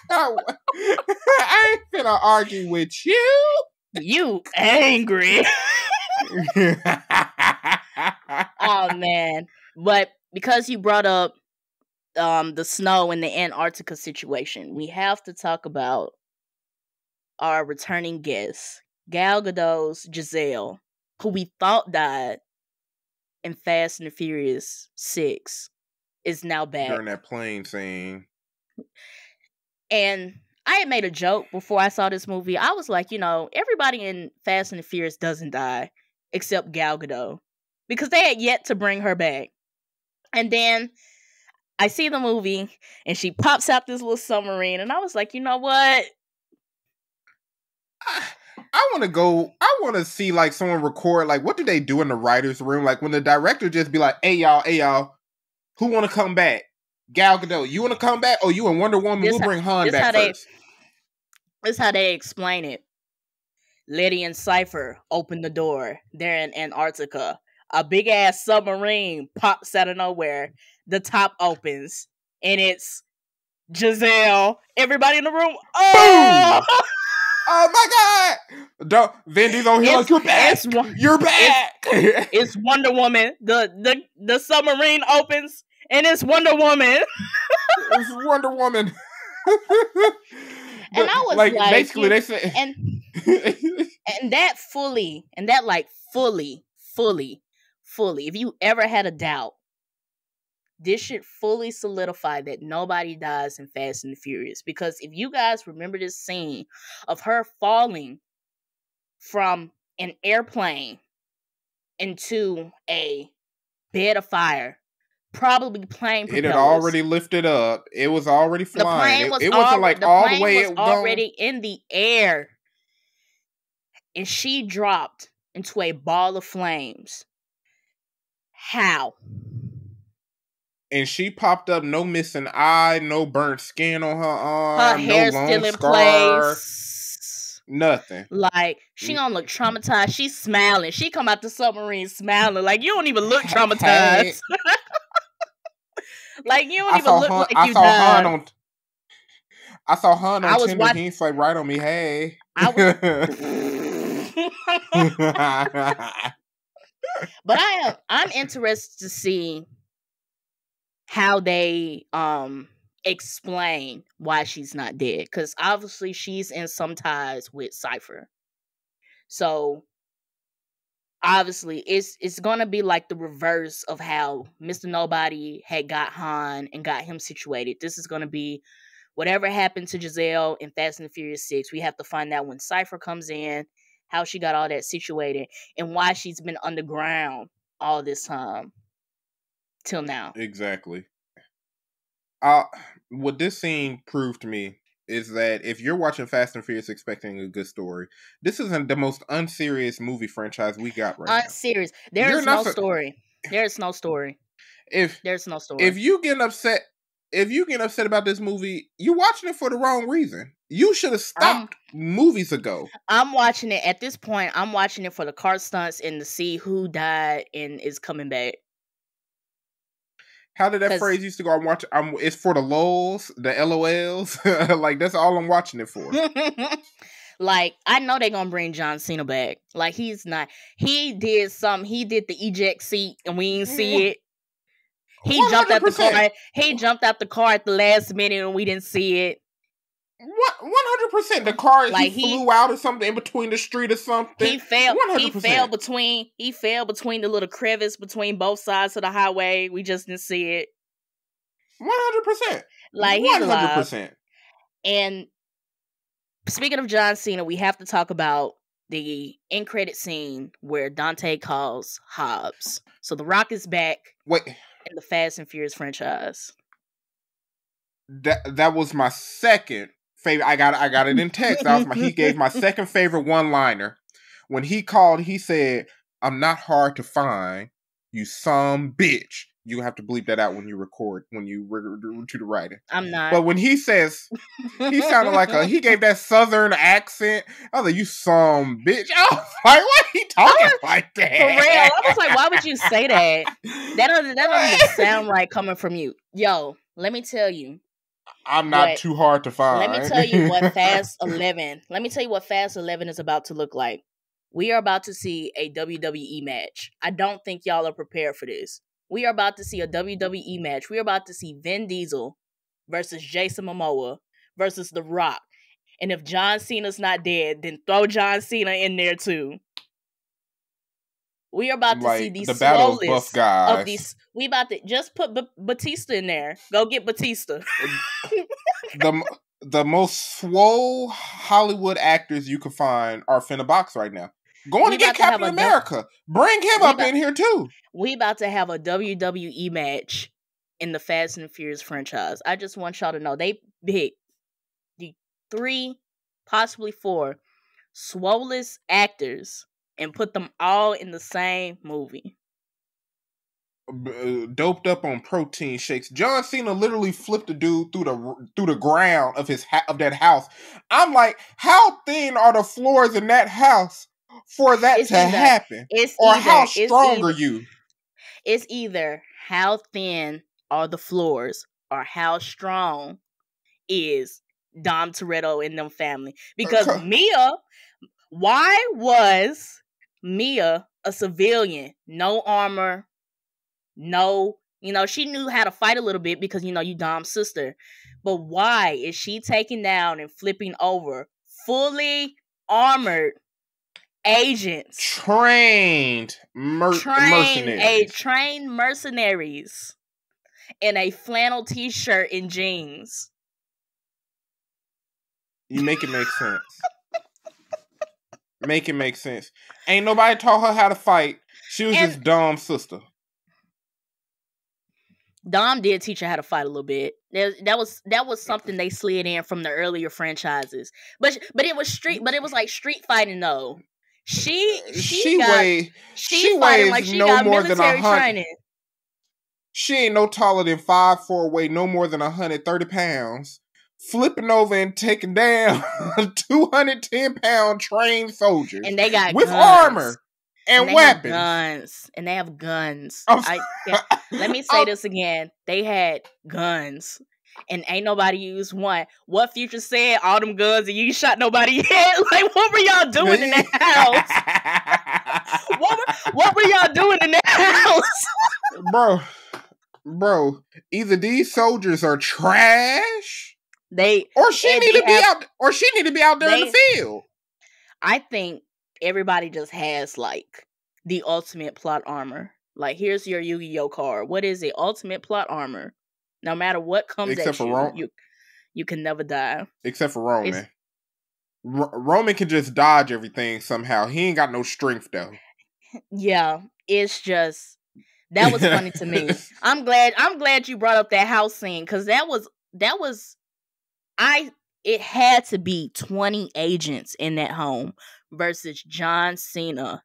[SPEAKER 2] I ain't finna argue with you.
[SPEAKER 1] You angry. Oh, man. But because you brought up the snow and the Antarctica situation, we have to talk about our returning guest, Gal Gadot's Giselle, who we thought died in Fast and the Furious 6, is now back.
[SPEAKER 2] During that plane scene.
[SPEAKER 1] And I had made a joke before I saw this movie. I was like, everybody in Fast and the Furious doesn't die except Gal Gadot. Because they had yet to bring her back. And then I see the movie and she pops out this little submarine. And I was like, you know what?
[SPEAKER 2] I want to see like someone record, like what do they do in the writer's room? Like when the director just be like, hey y'all, who want to come back? Gal Gadot, you want to come back? Or you and Wonder Woman, we'll bring Han back first.
[SPEAKER 1] This is how they explain it. Letty and Cypher open the door. They're in Antarctica. A big ass submarine pops out of nowhere. The top opens. And it's Giselle. Everybody in the room.
[SPEAKER 2] Boom!
[SPEAKER 1] Oh!
[SPEAKER 2] Oh my God! Vin Diesel here like, you're back! You're back!
[SPEAKER 1] It's Wonder Woman. The submarine opens and it's Wonder Woman.
[SPEAKER 2] It's Wonder Woman.
[SPEAKER 1] And I was like,
[SPEAKER 2] basically they said,
[SPEAKER 1] and that fully, if you ever had a doubt, this should fully solidify that nobody dies in Fast and the Furious. Because if you guys remember this scene of her falling from an airplane into a bed of fire, probably plane propellers.
[SPEAKER 2] It had already lifted up. It was already flying.
[SPEAKER 1] The plane was
[SPEAKER 2] it wasn't like all the way
[SPEAKER 1] it was already in the air. And she dropped into a ball of flames. How?
[SPEAKER 2] And she popped up, no missing eye, no burnt skin on her arm,
[SPEAKER 1] her hair
[SPEAKER 2] no long
[SPEAKER 1] still in
[SPEAKER 2] scar,
[SPEAKER 1] place.
[SPEAKER 2] Nothing.
[SPEAKER 1] Like, she don't look traumatized. She's smiling. She come out the submarine smiling. Like, you don't even look traumatized. Like, you don't even look like you died.
[SPEAKER 2] I saw Han on Tinder. He ain't like right on me. Hey.
[SPEAKER 1] But I'm interested to see how they explain why she's not dead, because obviously she's in some ties with Cypher. So obviously it's gonna be like the reverse of how Mr. Nobody had got Han and got him situated. This is gonna be whatever happened to Giselle in Fast and the Furious 6. We have to find out when Cypher comes in, how she got all that situated, and why she's been underground all this time till now.
[SPEAKER 2] Exactly. What this scene proved to me is that if you're watching Fast and Furious expecting a good story, this isn't the most unserious movie franchise we got right now.
[SPEAKER 1] Unserious. There is no story. There is no story. There's no story.
[SPEAKER 2] If you get upset about this movie, you're watching it for the wrong reason. You should have stopped movies ago.
[SPEAKER 1] I'm watching it at this point. I'm watching it for the car stunts and to see who died and is coming back.
[SPEAKER 2] How did that phrase used to go? It's for the LOLs, the LOLs. Like, that's all I'm watching it for.
[SPEAKER 1] Like, I know they're gonna bring John Cena back. Like, he did something. He did the eject seat and we didn't see it. He 100%. Jumped out the car. He jumped out the car at the last minute and we didn't see it.
[SPEAKER 2] What? 100%. The car, like, he flew out or something in between the street or something.
[SPEAKER 1] He fell. 100%. He fell between the little crevice between both sides of the highway. We just didn't see it.
[SPEAKER 2] 100%.
[SPEAKER 1] Like, he's 100%. And speaking of John Cena, we have to talk about the end credit scene where Dante calls Hobbs. So The Rock is back.
[SPEAKER 2] Wait.
[SPEAKER 1] In the Fast and Furious franchise.
[SPEAKER 2] That was my second favorite. I got it in text. He gave my second favorite one-liner. When he called, he said, "I'm not hard to find, you some bitch." You have to bleep that out when you record, when you to the writing.
[SPEAKER 1] I'm not.
[SPEAKER 2] But when he says, he sounded like he gave that southern accent. I was like, "You some bitch." I was like, why are he talking like that?
[SPEAKER 1] For real. I was like, why would you say that? That don't even sound right coming from you. Yo, let me tell you.
[SPEAKER 2] I'm not too hard to find.
[SPEAKER 1] Let me tell you what Fast 11. Let me tell you what Fast 11 is about to look like. We are about to see a WWE match. I don't think y'all are prepared for this. We are about to see a WWE match. We are about to see Vin Diesel versus Jason Momoa versus The Rock. And if John Cena's not dead, then throw John Cena in there too. We are about to see the battle of buff guys. Of these. We about to just put Batista in there. Go get Batista.
[SPEAKER 2] the most swole Hollywood actors you can find are finna box right now. Going to get Captain America. Bring him up in here too.
[SPEAKER 1] We about to have a WWE match in the Fast and the Furious franchise. I just want y'all to know they picked the 3, possibly 4 swollest actors and put them all in the same movie.
[SPEAKER 2] Doped up on protein shakes. John Cena literally flipped a dude through the ground of that house. I'm like, how thin are the floors in that house for that to happen? How strong are you?
[SPEAKER 1] It's either how thin are the floors or how strong is Dom Toretto and them family. Because why was Mia a civilian? No armor, no, she knew how to fight a little bit because, you Dom's sister. But why is she taking down and flipping over fully armored agents?
[SPEAKER 2] Trained mercenaries.
[SPEAKER 1] Trained mercenaries in a flannel t-shirt and jeans.
[SPEAKER 2] You make it make sense. Make it make sense. Ain't nobody taught her how to fight. She was just Dom's sister.
[SPEAKER 1] Dom did teach her how to fight a little bit. That was something they slid in from the earlier franchises. But it was like street fighting though. She weighs
[SPEAKER 2] like no more than 100. She ain't no taller than 5'4", weigh no more than 130 pounds. Flipping over and taking down 210-pound trained soldiers.
[SPEAKER 1] And they got
[SPEAKER 2] with
[SPEAKER 1] guns.
[SPEAKER 2] Armor and weapons.
[SPEAKER 1] And they have guns. Let me say this again. They had guns. And ain't nobody used one. What Future said, all them guns and you shot nobody yet? Like, what were y'all doing in that house? What were y'all doing in that house?
[SPEAKER 2] Bro, either these soldiers are trash, or she need to be out there in the field.
[SPEAKER 1] I think everybody just has like the ultimate plot armor. Like, here's your Yu-Gi-Oh card. What is it? Ultimate plot armor. No matter what comes at you, you can never die.
[SPEAKER 2] Except for Roman. Roman can just dodge everything somehow. He ain't got no strength though. Yeah,
[SPEAKER 1] it's just that was funny to me. I'm glad you brought up that house scene because it had to be 20 agents in that home versus John Cena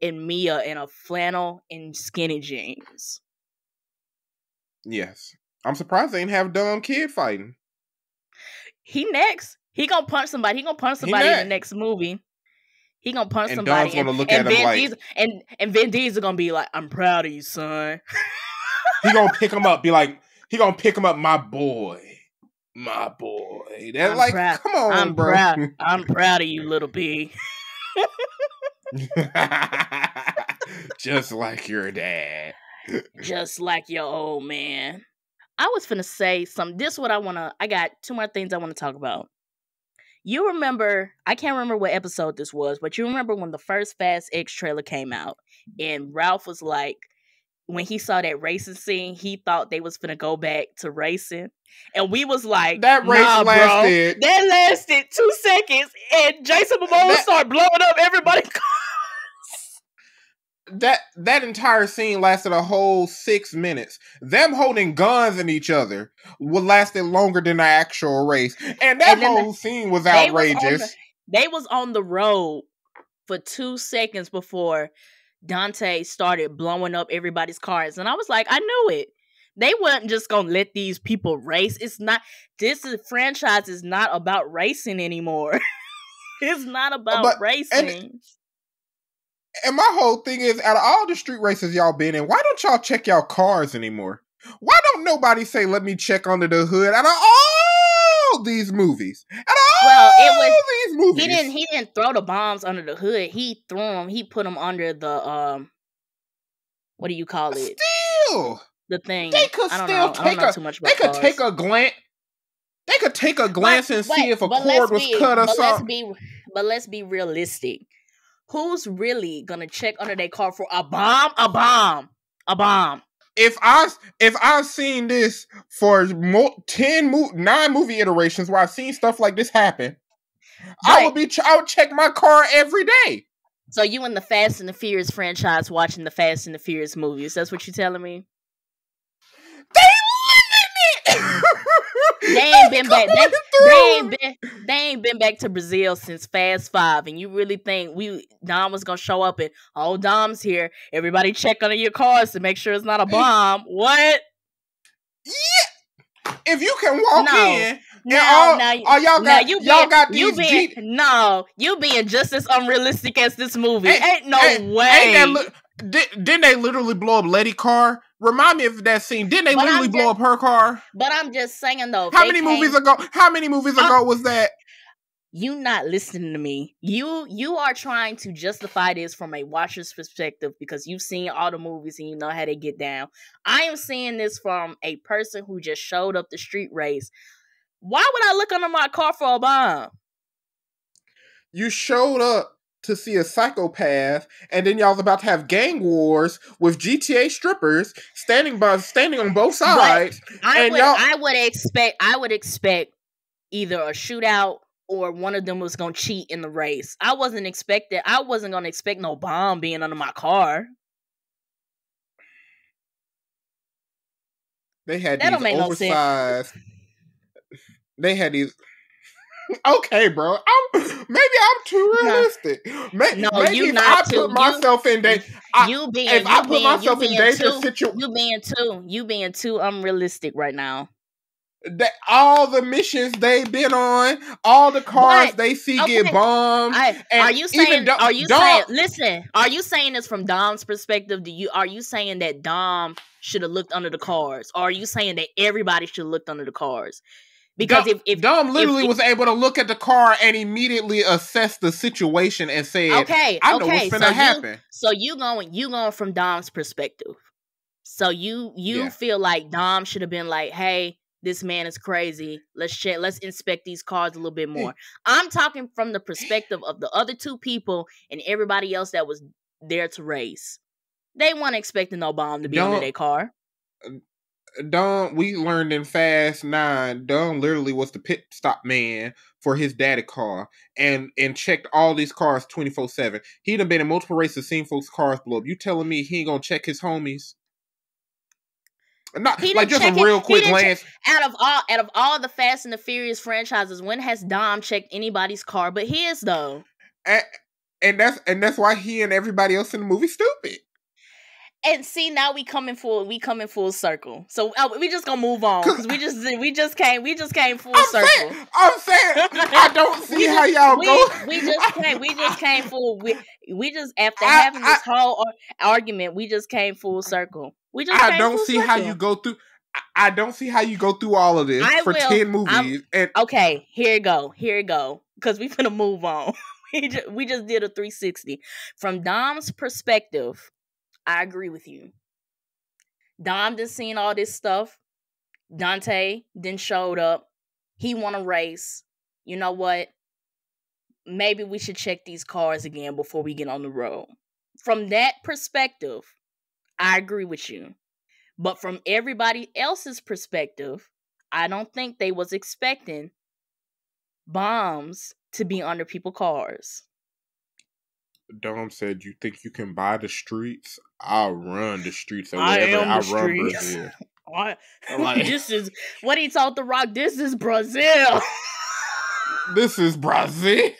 [SPEAKER 1] and Mia in a flannel and skinny jeans.
[SPEAKER 2] Yes. I'm surprised they didn't have dumb kid fighting.
[SPEAKER 1] He next. He gonna punch somebody. He gonna punch somebody in the next movie. He gonna punch somebody.
[SPEAKER 2] Dom's gonna look at him like...
[SPEAKER 1] And Vin Diesel gonna be like, I'm proud of you, son.
[SPEAKER 2] He gonna pick him up, my boy. My boy. They're like, come on, bro.
[SPEAKER 1] I'm proud of you, little B.
[SPEAKER 2] Just like your dad.
[SPEAKER 1] Just like your old man. I was finna say something. I got two more things I want to talk about. You remember, I can't remember what episode this was, but you remember when the first Fast X trailer came out and Ralph was like, when he saw that racing scene, he thought they was finna go back to racing. And we was like,
[SPEAKER 2] that race lasted.
[SPEAKER 1] Bro, that lasted 2 seconds and Jason Momoa started blowing up everybody's cars.
[SPEAKER 2] That entire scene lasted a whole 6 minutes. Them holding guns at each other lasted longer than the actual race. And that whole scene was outrageous.
[SPEAKER 1] They was on the road for 2 seconds before Dante started blowing up everybody's cars. And I was like, I knew it. They weren't just going to let these people race. Franchise is not about racing anymore. It's not about racing.
[SPEAKER 2] And my whole thing is, out of all the street races y'all been in, why don't y'all check y'all cars anymore? Why don't nobody say, let me check under the hood out of all these movies? These movies.
[SPEAKER 1] He didn't throw the bombs under the hood. He threw them. He put them under the, what do you call it?
[SPEAKER 2] Still.
[SPEAKER 1] The thing.
[SPEAKER 2] They could take a glance. They could take a glance and see if a cord was cut or something.
[SPEAKER 1] But let's be realistic. Who's really gonna check under their car for a bomb? A bomb.
[SPEAKER 2] If I've seen this for 9 movie iterations where I've seen stuff like this happen, I would check my car every day.
[SPEAKER 1] So you in the Fast and the Furious franchise watching the Fast and the Furious movies? That's what you're telling me? They ain't been back. They ain't been back to Brazil since Fast 5, and you really think Dom was gonna show up and Dom's here? Everybody check under your cars to make sure it's not a bomb. What?
[SPEAKER 2] Yeah. If you can walk in, y'all got these Jeep.
[SPEAKER 1] No, you being just as unrealistic as this movie. Ain't no way.
[SPEAKER 2] Didn't they literally blow up Letty's car? Remind me of that scene. Didn't they
[SPEAKER 1] But
[SPEAKER 2] literally
[SPEAKER 1] I'm
[SPEAKER 2] blow
[SPEAKER 1] just,
[SPEAKER 2] up her car?
[SPEAKER 1] but I'm just saying though, if
[SPEAKER 2] How
[SPEAKER 1] they
[SPEAKER 2] many
[SPEAKER 1] came,
[SPEAKER 2] movies ago? How many movies ago was that?
[SPEAKER 1] you not listening to me. You are trying to justify this from a watcher's perspective because you've seen all the movies and you know how they get down. I am seeing this from a person who just showed up the street race. Why would I look under my car for a bomb?
[SPEAKER 2] You showed up to see a psychopath, and then y'all was about to have gang wars with GTA strippers standing on both sides.
[SPEAKER 1] I would expect either a shootout or one of them was gonna cheat in the race. I wasn't gonna expect no bomb being under my car.
[SPEAKER 2] They had
[SPEAKER 1] That
[SPEAKER 2] these
[SPEAKER 1] don't make no sense.
[SPEAKER 2] oversized. They had these. Okay, bro. Maybe I'm too realistic. Maybe if I put myself in danger,
[SPEAKER 1] you being too unrealistic right now.
[SPEAKER 2] That all the missions they've been on, all the cars they see get bombed.
[SPEAKER 1] Are you saying this from Dom's perspective? Are you saying that Dom should have looked under the cars? Or are you saying that everybody should have looked under the cars? Because if
[SPEAKER 2] Dom literally was able to look at the car and immediately assess the situation and say, "I know what's gonna happen."
[SPEAKER 1] So you going from Dom's perspective. So you feel like Dom should have been like, "Hey, this man is crazy. Let's inspect these cars a little bit more." I'm talking from the perspective of the other two people and everybody else that was there to race. They weren't expecting no bomb to be under their car.
[SPEAKER 2] Dom, we learned in Fast 9, Dom literally was the pit stop man for his daddy car and checked all these cars 24/7. He done been in multiple races, seen folks' cars blow up. You telling me he ain't gonna check his homies? Not like just a real quick glance.
[SPEAKER 1] Out of all the Fast and the Furious franchises, when has Dom checked anybody's car but his though?
[SPEAKER 2] And that's why he and everybody else in the movie stupid.
[SPEAKER 1] And see, now we coming full circle. So we just gonna move on because we just came full circle.
[SPEAKER 2] I'm saying I don't see how y'all go.
[SPEAKER 1] We just came full. We just after having this whole argument, we just came full circle. I don't see
[SPEAKER 2] how you go through. I don't see how you go through all of this 10 movies.
[SPEAKER 1] Okay, here you go. Because we finna move on. we just did a 360 from Dom's perspective. I agree with you. Dom done seen all this stuff. Dante then showed up. He won a race. You know what? Maybe we should check these cars again before we get on the road. From that perspective, I agree with you. But from everybody else's perspective, I don't think they was expecting bombs to be under people's cars.
[SPEAKER 2] Dom said, "You think you can buy the streets? I'll run the streets or whatever. I run Brazil."
[SPEAKER 1] This is what he told The Rock. This is Brazil.
[SPEAKER 2] This is Brazil.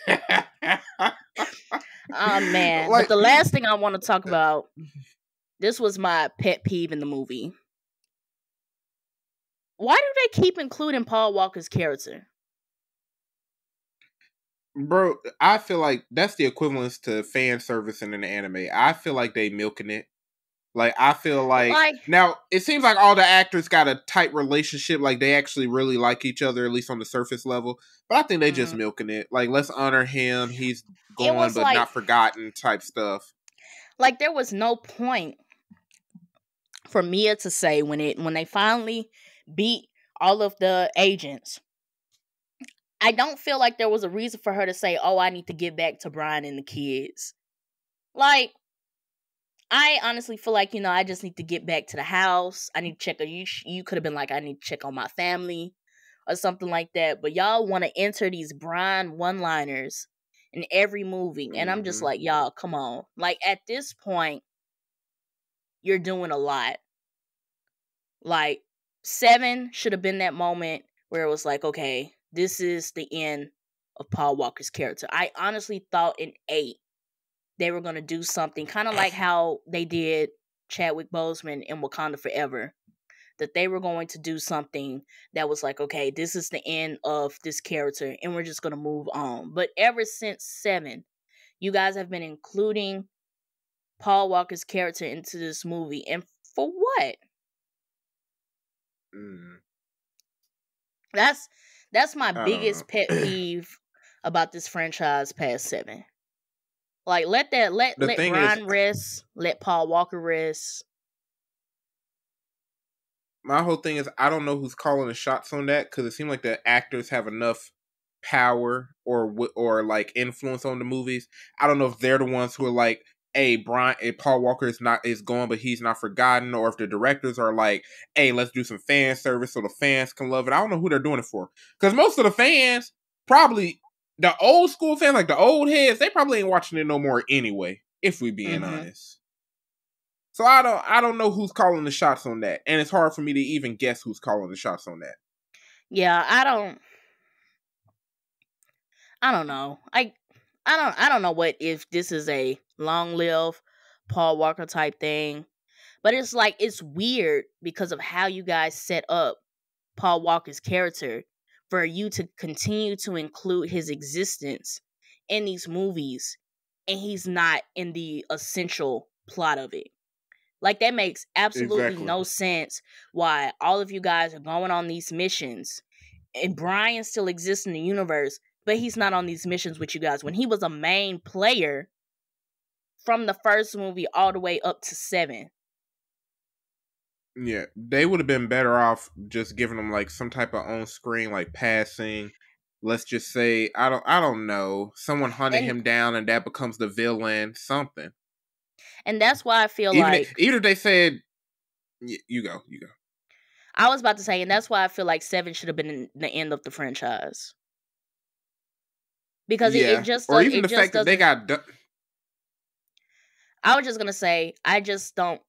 [SPEAKER 1] Oh man! But the last thing I want to talk about, this was my pet peeve in the movie. Why do they keep including Paul Walker's character?
[SPEAKER 2] Bro, I feel like that's the equivalence to fan service in an anime. I feel like they milking it. Like, I feel like now, it seems like all the actors got a tight relationship. Like, they actually really like each other, at least on the surface level. But I think they just milking it. Like, let's honor him. He's gone, but not forgotten type stuff. Like,
[SPEAKER 1] there was no point for Mia to say when they finally beat all of the agents. I don't feel like there was a reason for her to say, "Oh, I need to get back to Brian and the kids." Like, I honestly feel like, I just need to get back to the house. I need to check. You could have been like, "I need to check on my family," or something like that. But y'all want to enter these Brian one-liners in every movie, and I'm just like, y'all, come on. Like, at this point, you're doing a lot. Like, 7 should have been that moment where it was like, okay, this is the end of Paul Walker's character. I honestly thought in 8 they were going to do something kind of like how they did Chadwick Boseman in Wakanda Forever. That they were going to do something that was like, okay, this is the end of this character and we're just going to move on. But ever since 7, you guys have been including Paul Walker's character into this movie. And for what?
[SPEAKER 2] Mm,
[SPEAKER 1] That's my
[SPEAKER 2] I don't know.
[SPEAKER 1] biggest pet peeve about this franchise past 7. Like let that
[SPEAKER 2] The
[SPEAKER 1] let
[SPEAKER 2] thing is,
[SPEAKER 1] Brian rest, let Paul Walker rest.
[SPEAKER 2] my whole thing is, I don't know who's calling the shots on that because it seems like the actors have enough power or like influence on the movies. I don't know if they're the ones who are like, "Hey, Paul Walker is going, but he's not forgotten," or if the directors are like, "Hey, let's do some fan service so the fans can love it." I don't know who they're doing it for because most of the fans, probably the old school fans, like the old heads, they probably ain't watching it no more anyway. If we being
[SPEAKER 1] Mm-hmm.
[SPEAKER 2] honest. So I don't know who's calling the shots on that, and it's hard for me to even guess who's calling the shots on that.
[SPEAKER 1] Yeah, I don't know. I don't know what if this is a long live Paul Walker type thing. But it's like it's weird because of how you guys set up Paul Walker's character for you to continue to include his existence in these movies and he's not in the essential plot of it. Like that makes absolutely
[SPEAKER 2] Exactly.
[SPEAKER 1] no sense why all of you guys are going on these missions and Brian still exists in the universe, but he's not on these missions with you guys when he was a main player from the first movie all the way up to 7.
[SPEAKER 2] Yeah, they would have been better off just giving them like some type of on screen like passing. Let's just say I don't know, someone hunting
[SPEAKER 1] And
[SPEAKER 2] him down and that becomes the villain. Something.
[SPEAKER 1] and that's why I feel like
[SPEAKER 2] Even if they said, you go.
[SPEAKER 1] I was about to say, and that's why I feel like 7 should have been in the end of the franchise because it
[SPEAKER 2] Yeah,
[SPEAKER 1] just
[SPEAKER 2] or
[SPEAKER 1] does.
[SPEAKER 2] even
[SPEAKER 1] It
[SPEAKER 2] the
[SPEAKER 1] just
[SPEAKER 2] fact that they
[SPEAKER 1] doesn't.
[SPEAKER 2] got.
[SPEAKER 1] I was just gonna say, I just don't.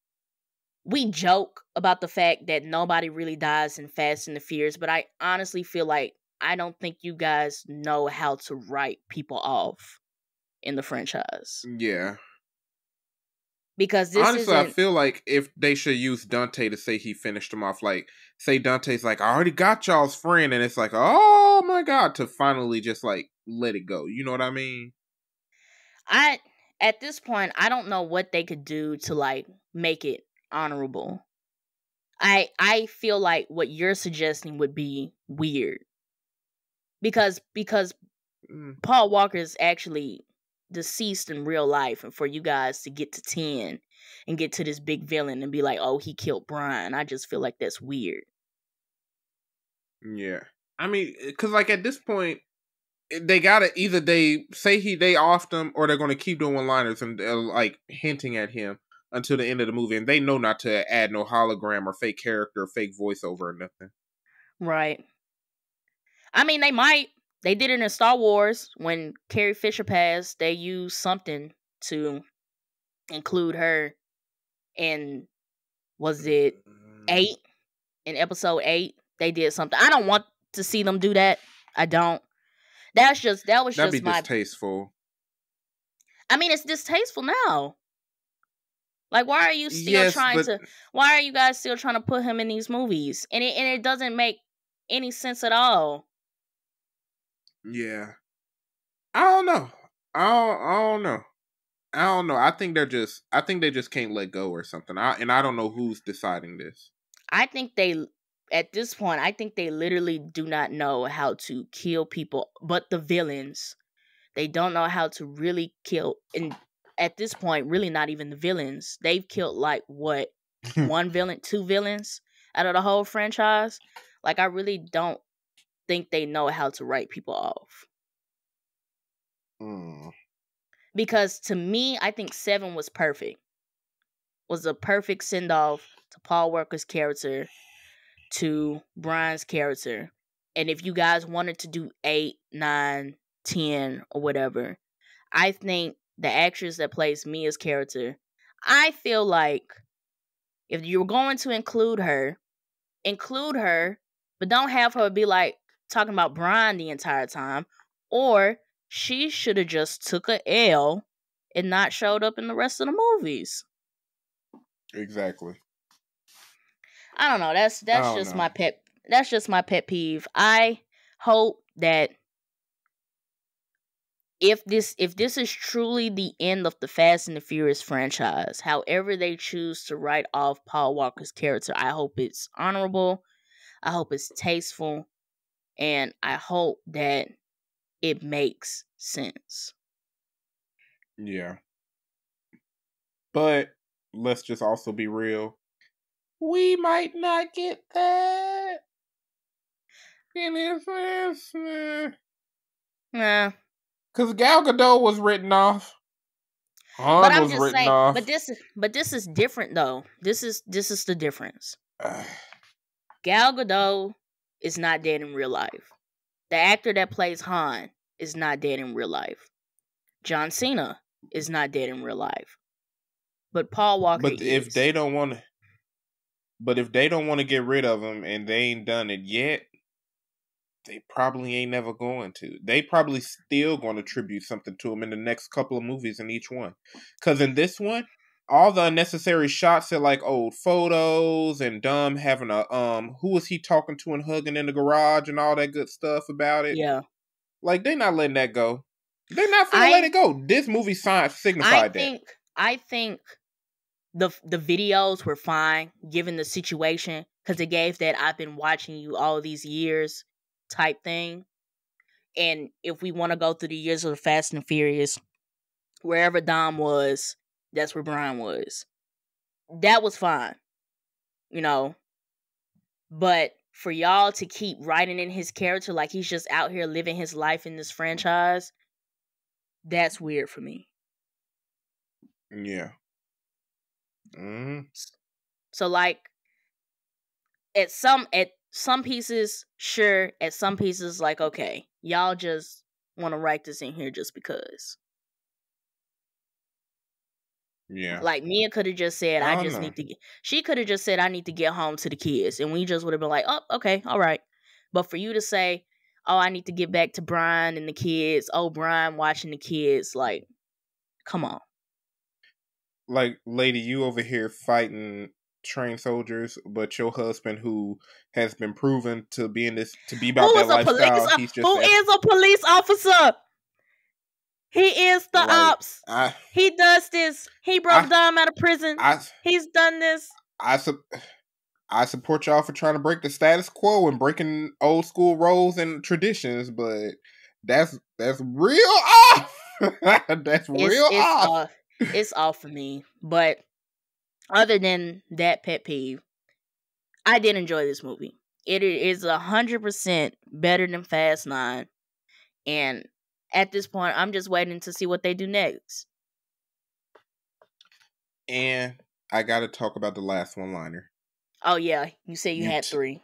[SPEAKER 1] We joke about the fact that nobody really dies in Fast and the Furious, but I honestly feel like I don't think you guys know how to write people off in the franchise
[SPEAKER 2] Yeah.
[SPEAKER 1] because this
[SPEAKER 2] Honestly, I
[SPEAKER 1] isn't.
[SPEAKER 2] feel like if they should use Dante to say he finished him off, like say Dante's like, I already got y'all's friend, and it's like, oh my god, to finally just like let it go. You know what I mean?
[SPEAKER 1] I At this point, I don't know what they could do to like make it honorable. I feel like what you're suggesting would be weird because
[SPEAKER 2] Mm,
[SPEAKER 1] Paul Walker is actually deceased in real life, and for you guys to get to 10 and get to this big villain and be like, oh, he killed Brian, I just feel like that's weird.
[SPEAKER 2] yeah. I mean, because like at this point, they gotta either they say they offed him or they're gonna keep doing one liners and like hinting at him until the end of the movie, and they know not to add no hologram or fake character or fake voiceover or nothing.
[SPEAKER 1] Right. I mean, they might. They did it in Star Wars when Carrie Fisher passed. They used something to include her in, was it 8? In episode 8, they did something. I don't want to see them do that. I don't. That was
[SPEAKER 2] That'd be
[SPEAKER 1] just my.
[SPEAKER 2] distasteful.
[SPEAKER 1] I mean, it's distasteful now. Like, why are you still
[SPEAKER 2] Yes,
[SPEAKER 1] trying
[SPEAKER 2] but
[SPEAKER 1] to? Why are you guys still trying to put him in these movies? And it doesn't make any sense at all.
[SPEAKER 2] yeah. I don't know. I don't know. I don't know. I think they just can't let go or something. I don't know who's deciding this.
[SPEAKER 1] I think at this point, I think they literally do not know how to kill people, but the villains. They don't know how to really kill, and at this point, really not even the villains. They've killed like what, one villain, 2 villains out of the whole franchise. Like I really don't think they know how to write people off.
[SPEAKER 2] Mm.
[SPEAKER 1] Because to me, I think 7 was perfect. Was a perfect send off to Paul Walker's character, to Brian's character. And if you guys wanted to do 8, 9, 10, or whatever, I think the actress that plays Mia's character, I feel like if you're going to include her, but don't have her be like talking about Brian the entire time. Or she should have just took a L and not showed up in the rest of the movies.
[SPEAKER 2] Exactly.
[SPEAKER 1] I don't know.
[SPEAKER 2] I
[SPEAKER 1] That's
[SPEAKER 2] don't
[SPEAKER 1] just
[SPEAKER 2] know.
[SPEAKER 1] my pet. That's just my pet peeve. I hope that if this is truly the end of the Fast and the Furious franchise, however they choose to write off Paul Walker's character, I hope it's honorable. I hope it's tasteful. And I hope that it makes sense.
[SPEAKER 2] Yeah. But let's just also be real. We might not get that.
[SPEAKER 1] Nah.
[SPEAKER 2] Because Gal Gadot was written off.
[SPEAKER 1] But
[SPEAKER 2] Han
[SPEAKER 1] I'm
[SPEAKER 2] was
[SPEAKER 1] just
[SPEAKER 2] written
[SPEAKER 1] saying,
[SPEAKER 2] off.
[SPEAKER 1] but this is different though. This is the difference. Gal Gadot is not dead in real life. The actor that plays Han is not dead in real life. John Cena is not dead in real life. But Paul Walker
[SPEAKER 2] But
[SPEAKER 1] is.
[SPEAKER 2] if they don't want to get rid of him and they ain't done it yet, they probably ain't never going to. They probably still going to tribute something to him in the next couple of movies in each one. Because in this one, all the unnecessary shots are like old photos and Dom having a who was he talking to and hugging in the garage and all that good stuff about it.
[SPEAKER 1] Yeah.
[SPEAKER 2] Like, they not letting that go. They're not finna let it go. This movie signified that.
[SPEAKER 1] I think the videos were fine given the situation because it gave that I've been watching you all these years type thing. And if we want to go through the years of the Fast and Furious, wherever Dom was, that's where Brian was. That was fine, you know. But for y'all to keep writing in his character like he's just out here living his life in this franchise, that's weird for me.
[SPEAKER 2] Yeah. Mm-hmm.
[SPEAKER 1] So like at some pieces, sure. At some pieces, like, okay, y'all just want to write this in here just because.
[SPEAKER 2] Yeah.
[SPEAKER 1] Like Mia could have just said, she could have just said, I need to get home to the kids. And we just would have been like, oh, okay, all right. But for you to say, oh, I need to get back to Brian and the kids. Oh, Brian watching the kids. Like, come on.
[SPEAKER 2] Like, lady, you over here fighting trained soldiers, but your husband, who has been proven to be about that lifestyle,
[SPEAKER 1] who is a police officer? He is the ops. He does this. He broke Dom out of prison. He's done this.
[SPEAKER 2] I support y'all for trying to break the status quo and breaking old school roles and traditions, but that's real off. That's real off.
[SPEAKER 1] It's off for me. But other than that pet peeve, I did enjoy this movie. It is 100% better than Fast 9. And at this point, I'm just waiting to see what they do next.
[SPEAKER 2] And I got to talk about the last one-liner.
[SPEAKER 1] Oh, yeah. You said you had 3.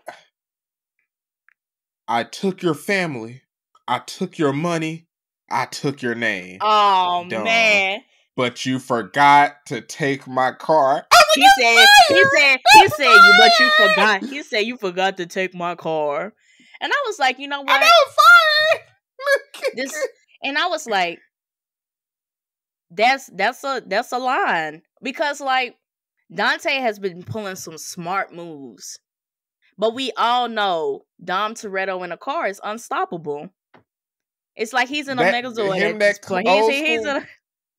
[SPEAKER 2] I took your family. I took your money. I took your name.
[SPEAKER 1] Oh, man.
[SPEAKER 2] But you forgot to take my car.
[SPEAKER 1] He said, but you forgot. He said, you forgot to take my car. And I was like, you know what?
[SPEAKER 2] I know, fine.
[SPEAKER 1] And I was like, that's a line. Because, like, Dante has been pulling some smart moves. But we all know Dom Toretto in a car is unstoppable. It's like he's in a Megazord at this point.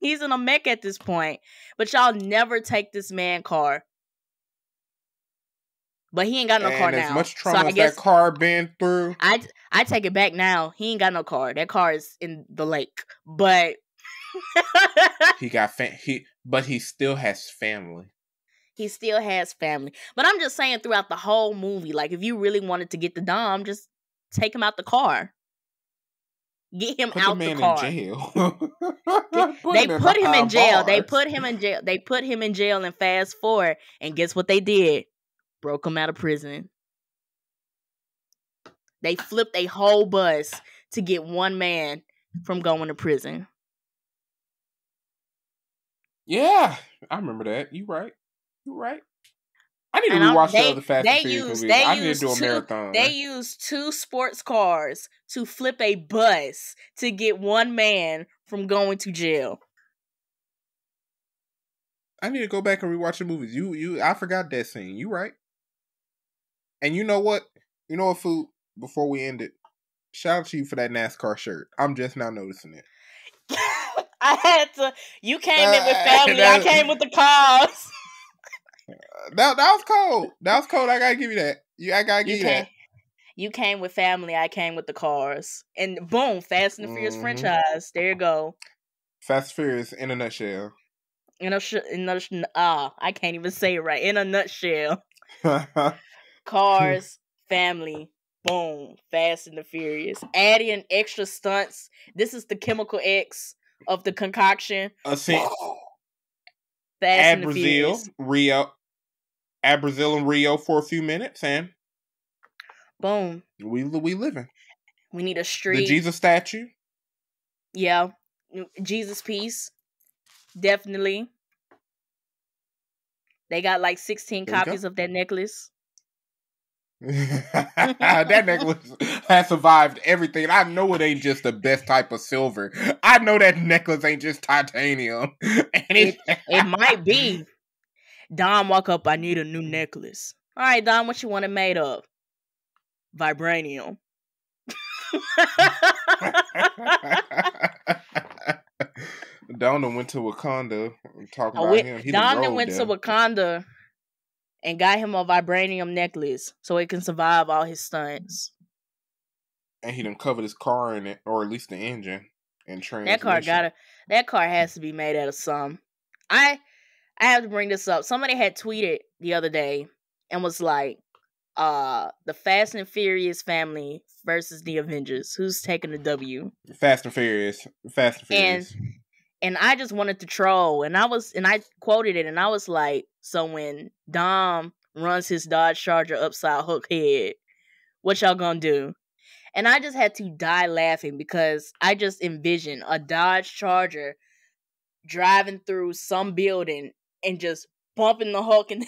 [SPEAKER 1] He's in a mech at this point. But y'all never take this man car. But he ain't got no car now.
[SPEAKER 2] As much trauma as that car been through.
[SPEAKER 1] I take it back now. He ain't got no car. That car is in the lake. But
[SPEAKER 2] but he still has family.
[SPEAKER 1] He still has family. But I'm just saying throughout the whole movie, like if you really wanted to get the Dom, just take him out the car. Get him out the car.
[SPEAKER 2] In jail.
[SPEAKER 1] They put him in jail. They put him in jail in Fast 4. And guess what they did? Broke him out of prison. They flipped a whole bus to get one man from going to prison.
[SPEAKER 2] Yeah, I remember that. You right. I need to rewatch the other Fast and Furious movies. I need to do a marathon.
[SPEAKER 1] They used 2 sports cars to flip a bus to get one man from going to jail.
[SPEAKER 2] I need to go back and rewatch the movies. I forgot that scene. You right. And you know what? Food, before we end it, shout out to you for that NASCAR shirt. I'm just now noticing it.
[SPEAKER 1] I had to. You came in with family. I came with the cars.
[SPEAKER 2] That was cold. I gotta give you that. I gotta give you that.
[SPEAKER 1] You came with family. I came with the cars, and boom, Fast and the Furious franchise. There you go.
[SPEAKER 2] Fast and Furious in a nutshell.
[SPEAKER 1] I can't even say it right. In a nutshell, cars, family, boom, Fast and the Furious. Adding extra stunts. This is the chemical X of the concoction.
[SPEAKER 2] Fast
[SPEAKER 1] and the Furious.
[SPEAKER 2] At Brazil and Rio for a few minutes, and
[SPEAKER 1] boom,
[SPEAKER 2] we living.
[SPEAKER 1] We need a street.
[SPEAKER 2] The Jesus statue.
[SPEAKER 1] Yeah, Jesus piece. Definitely. They got like 16 copies of that necklace.
[SPEAKER 2] That necklace has survived everything. I know it ain't just the best type of silver. I know that necklace ain't just titanium.
[SPEAKER 1] It might be. Dom walk up, I need a new necklace. All right, Dom, what you want it made of? Vibranium.
[SPEAKER 2] Dom went to Wakanda talking about him.
[SPEAKER 1] Dom went to Wakanda and got him a vibranium necklace so it can survive all his stunts.
[SPEAKER 2] And he done covered his car in it, or at least the engine and transmission.
[SPEAKER 1] That car has to be made out of some. I have to bring this up. Somebody had tweeted the other day and was like, the Fast and Furious family versus the Avengers. Who's taking the W?
[SPEAKER 2] Fast and Furious.
[SPEAKER 1] And I just wanted to troll, and I quoted it, and I was like, so when Dom runs his Dodge Charger upside hook head, what y'all gonna do? And I just had to die laughing because I just envisioned a Dodge Charger driving through some building and just bumping the Hulk and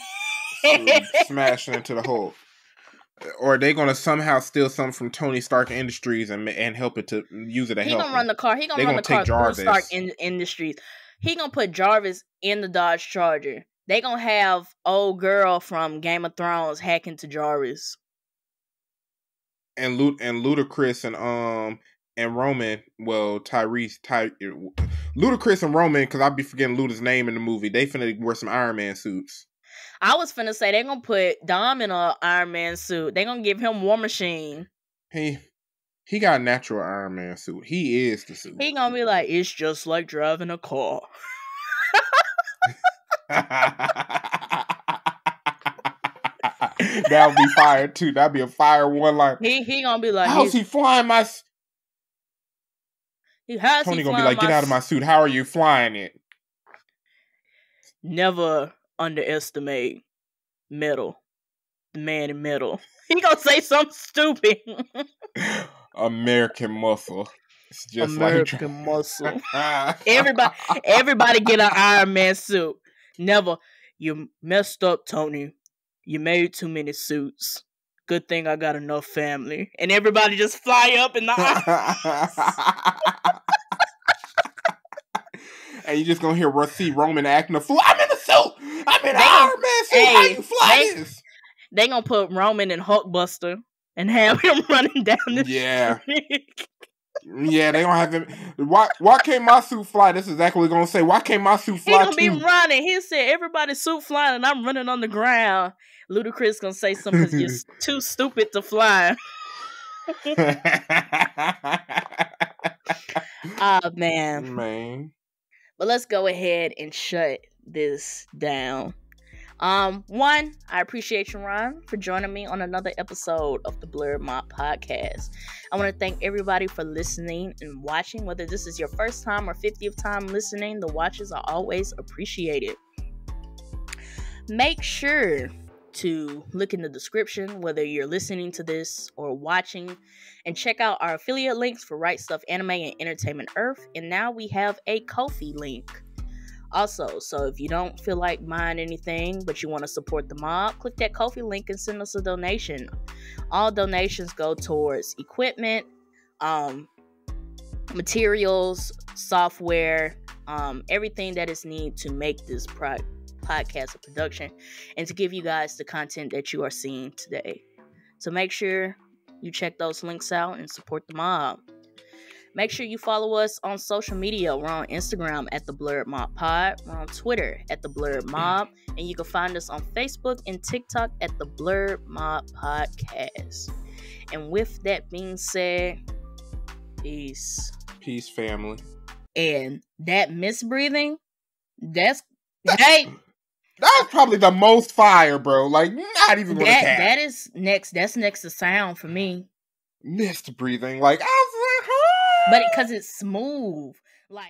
[SPEAKER 2] smashing into the Hulk. Or are they gonna somehow steal something from Tony Stark Industries and help it to use it to help?
[SPEAKER 1] He gonna run the car. He gonna run the car through Stark Industries. He gonna put Jarvis in the Dodge Charger. They gonna have old girl from Game of Thrones hack into Jarvis.
[SPEAKER 2] And Ludacris and Roman. Well, Ludacris and Roman, because I'll be forgetting Luda's name in the movie. They finna wear some Iron Man suits.
[SPEAKER 1] I was finna say they're gonna put Dom in a Iron Man suit. They're gonna give him War Machine.
[SPEAKER 2] He got a natural Iron Man suit. He is the suit.
[SPEAKER 1] He gonna be like, it's just like driving a car.
[SPEAKER 2] That would be fire too. That'd be a fire one line.
[SPEAKER 1] He gonna be like,
[SPEAKER 2] how's he flying my?
[SPEAKER 1] Tony
[SPEAKER 2] gonna be like, get out of my suit. How are you flying it?
[SPEAKER 1] Never underestimate metal. The man in metal. He gonna say something stupid.
[SPEAKER 2] American muscle. It's just
[SPEAKER 1] American muscle. Everybody get an Iron Man suit. Never. You messed up, Tony. You made too many suits. Good thing I got enough family. And everybody just fly up in the
[SPEAKER 2] And you just gonna hear Roman acting a fool. I'm in the suit. I'm in Iron Man suit. How you fly this?
[SPEAKER 1] They gonna put Roman in Hulkbuster and have him running down the street.
[SPEAKER 2] Yeah, they gonna have him. Why can't my suit fly? This is exactly what he's gonna say. Why can't my suit fly?
[SPEAKER 1] He gonna be running. He said everybody's suit flying and I'm running on the ground. Ludacris gonna say something because you're too stupid to fly. Oh man. But let's go ahead and shut this down. One, I appreciate you, Ron, for joining me on another episode of the Blerd Mob Podcast. I want to thank everybody for listening and watching. Whether this is your first time or 50th time listening, the watches are always appreciated. Make sure to look in the description, whether you're listening to this or watching, and check out our affiliate links for Right Stuff Anime and Entertainment Earth. And now we have a Ko-fi link. Also, so if you don't feel like buying anything, but you want to support the mob, click that Ko-fi link and send us a donation. All donations go towards equipment, materials, software, everything that is needed to make this podcast a production and to give you guys the content that you are seeing today. So make sure you check those links out and support the mob. Make sure you follow us on social media. We're on Instagram at the Blerd Mob Pod. We're on Twitter at the Blerd Mob. And you can find us on Facebook and TikTok at the Blerd Mob Podcast. And with that being said, peace.
[SPEAKER 2] Peace, family.
[SPEAKER 1] And that misbreathing, that's hey.
[SPEAKER 2] That was probably the most fire, bro. Like, not even with a cat.
[SPEAKER 1] That is next. That's next to sound for me.
[SPEAKER 2] Missed breathing. Like, I was like, huh?
[SPEAKER 1] But because it's smooth. Like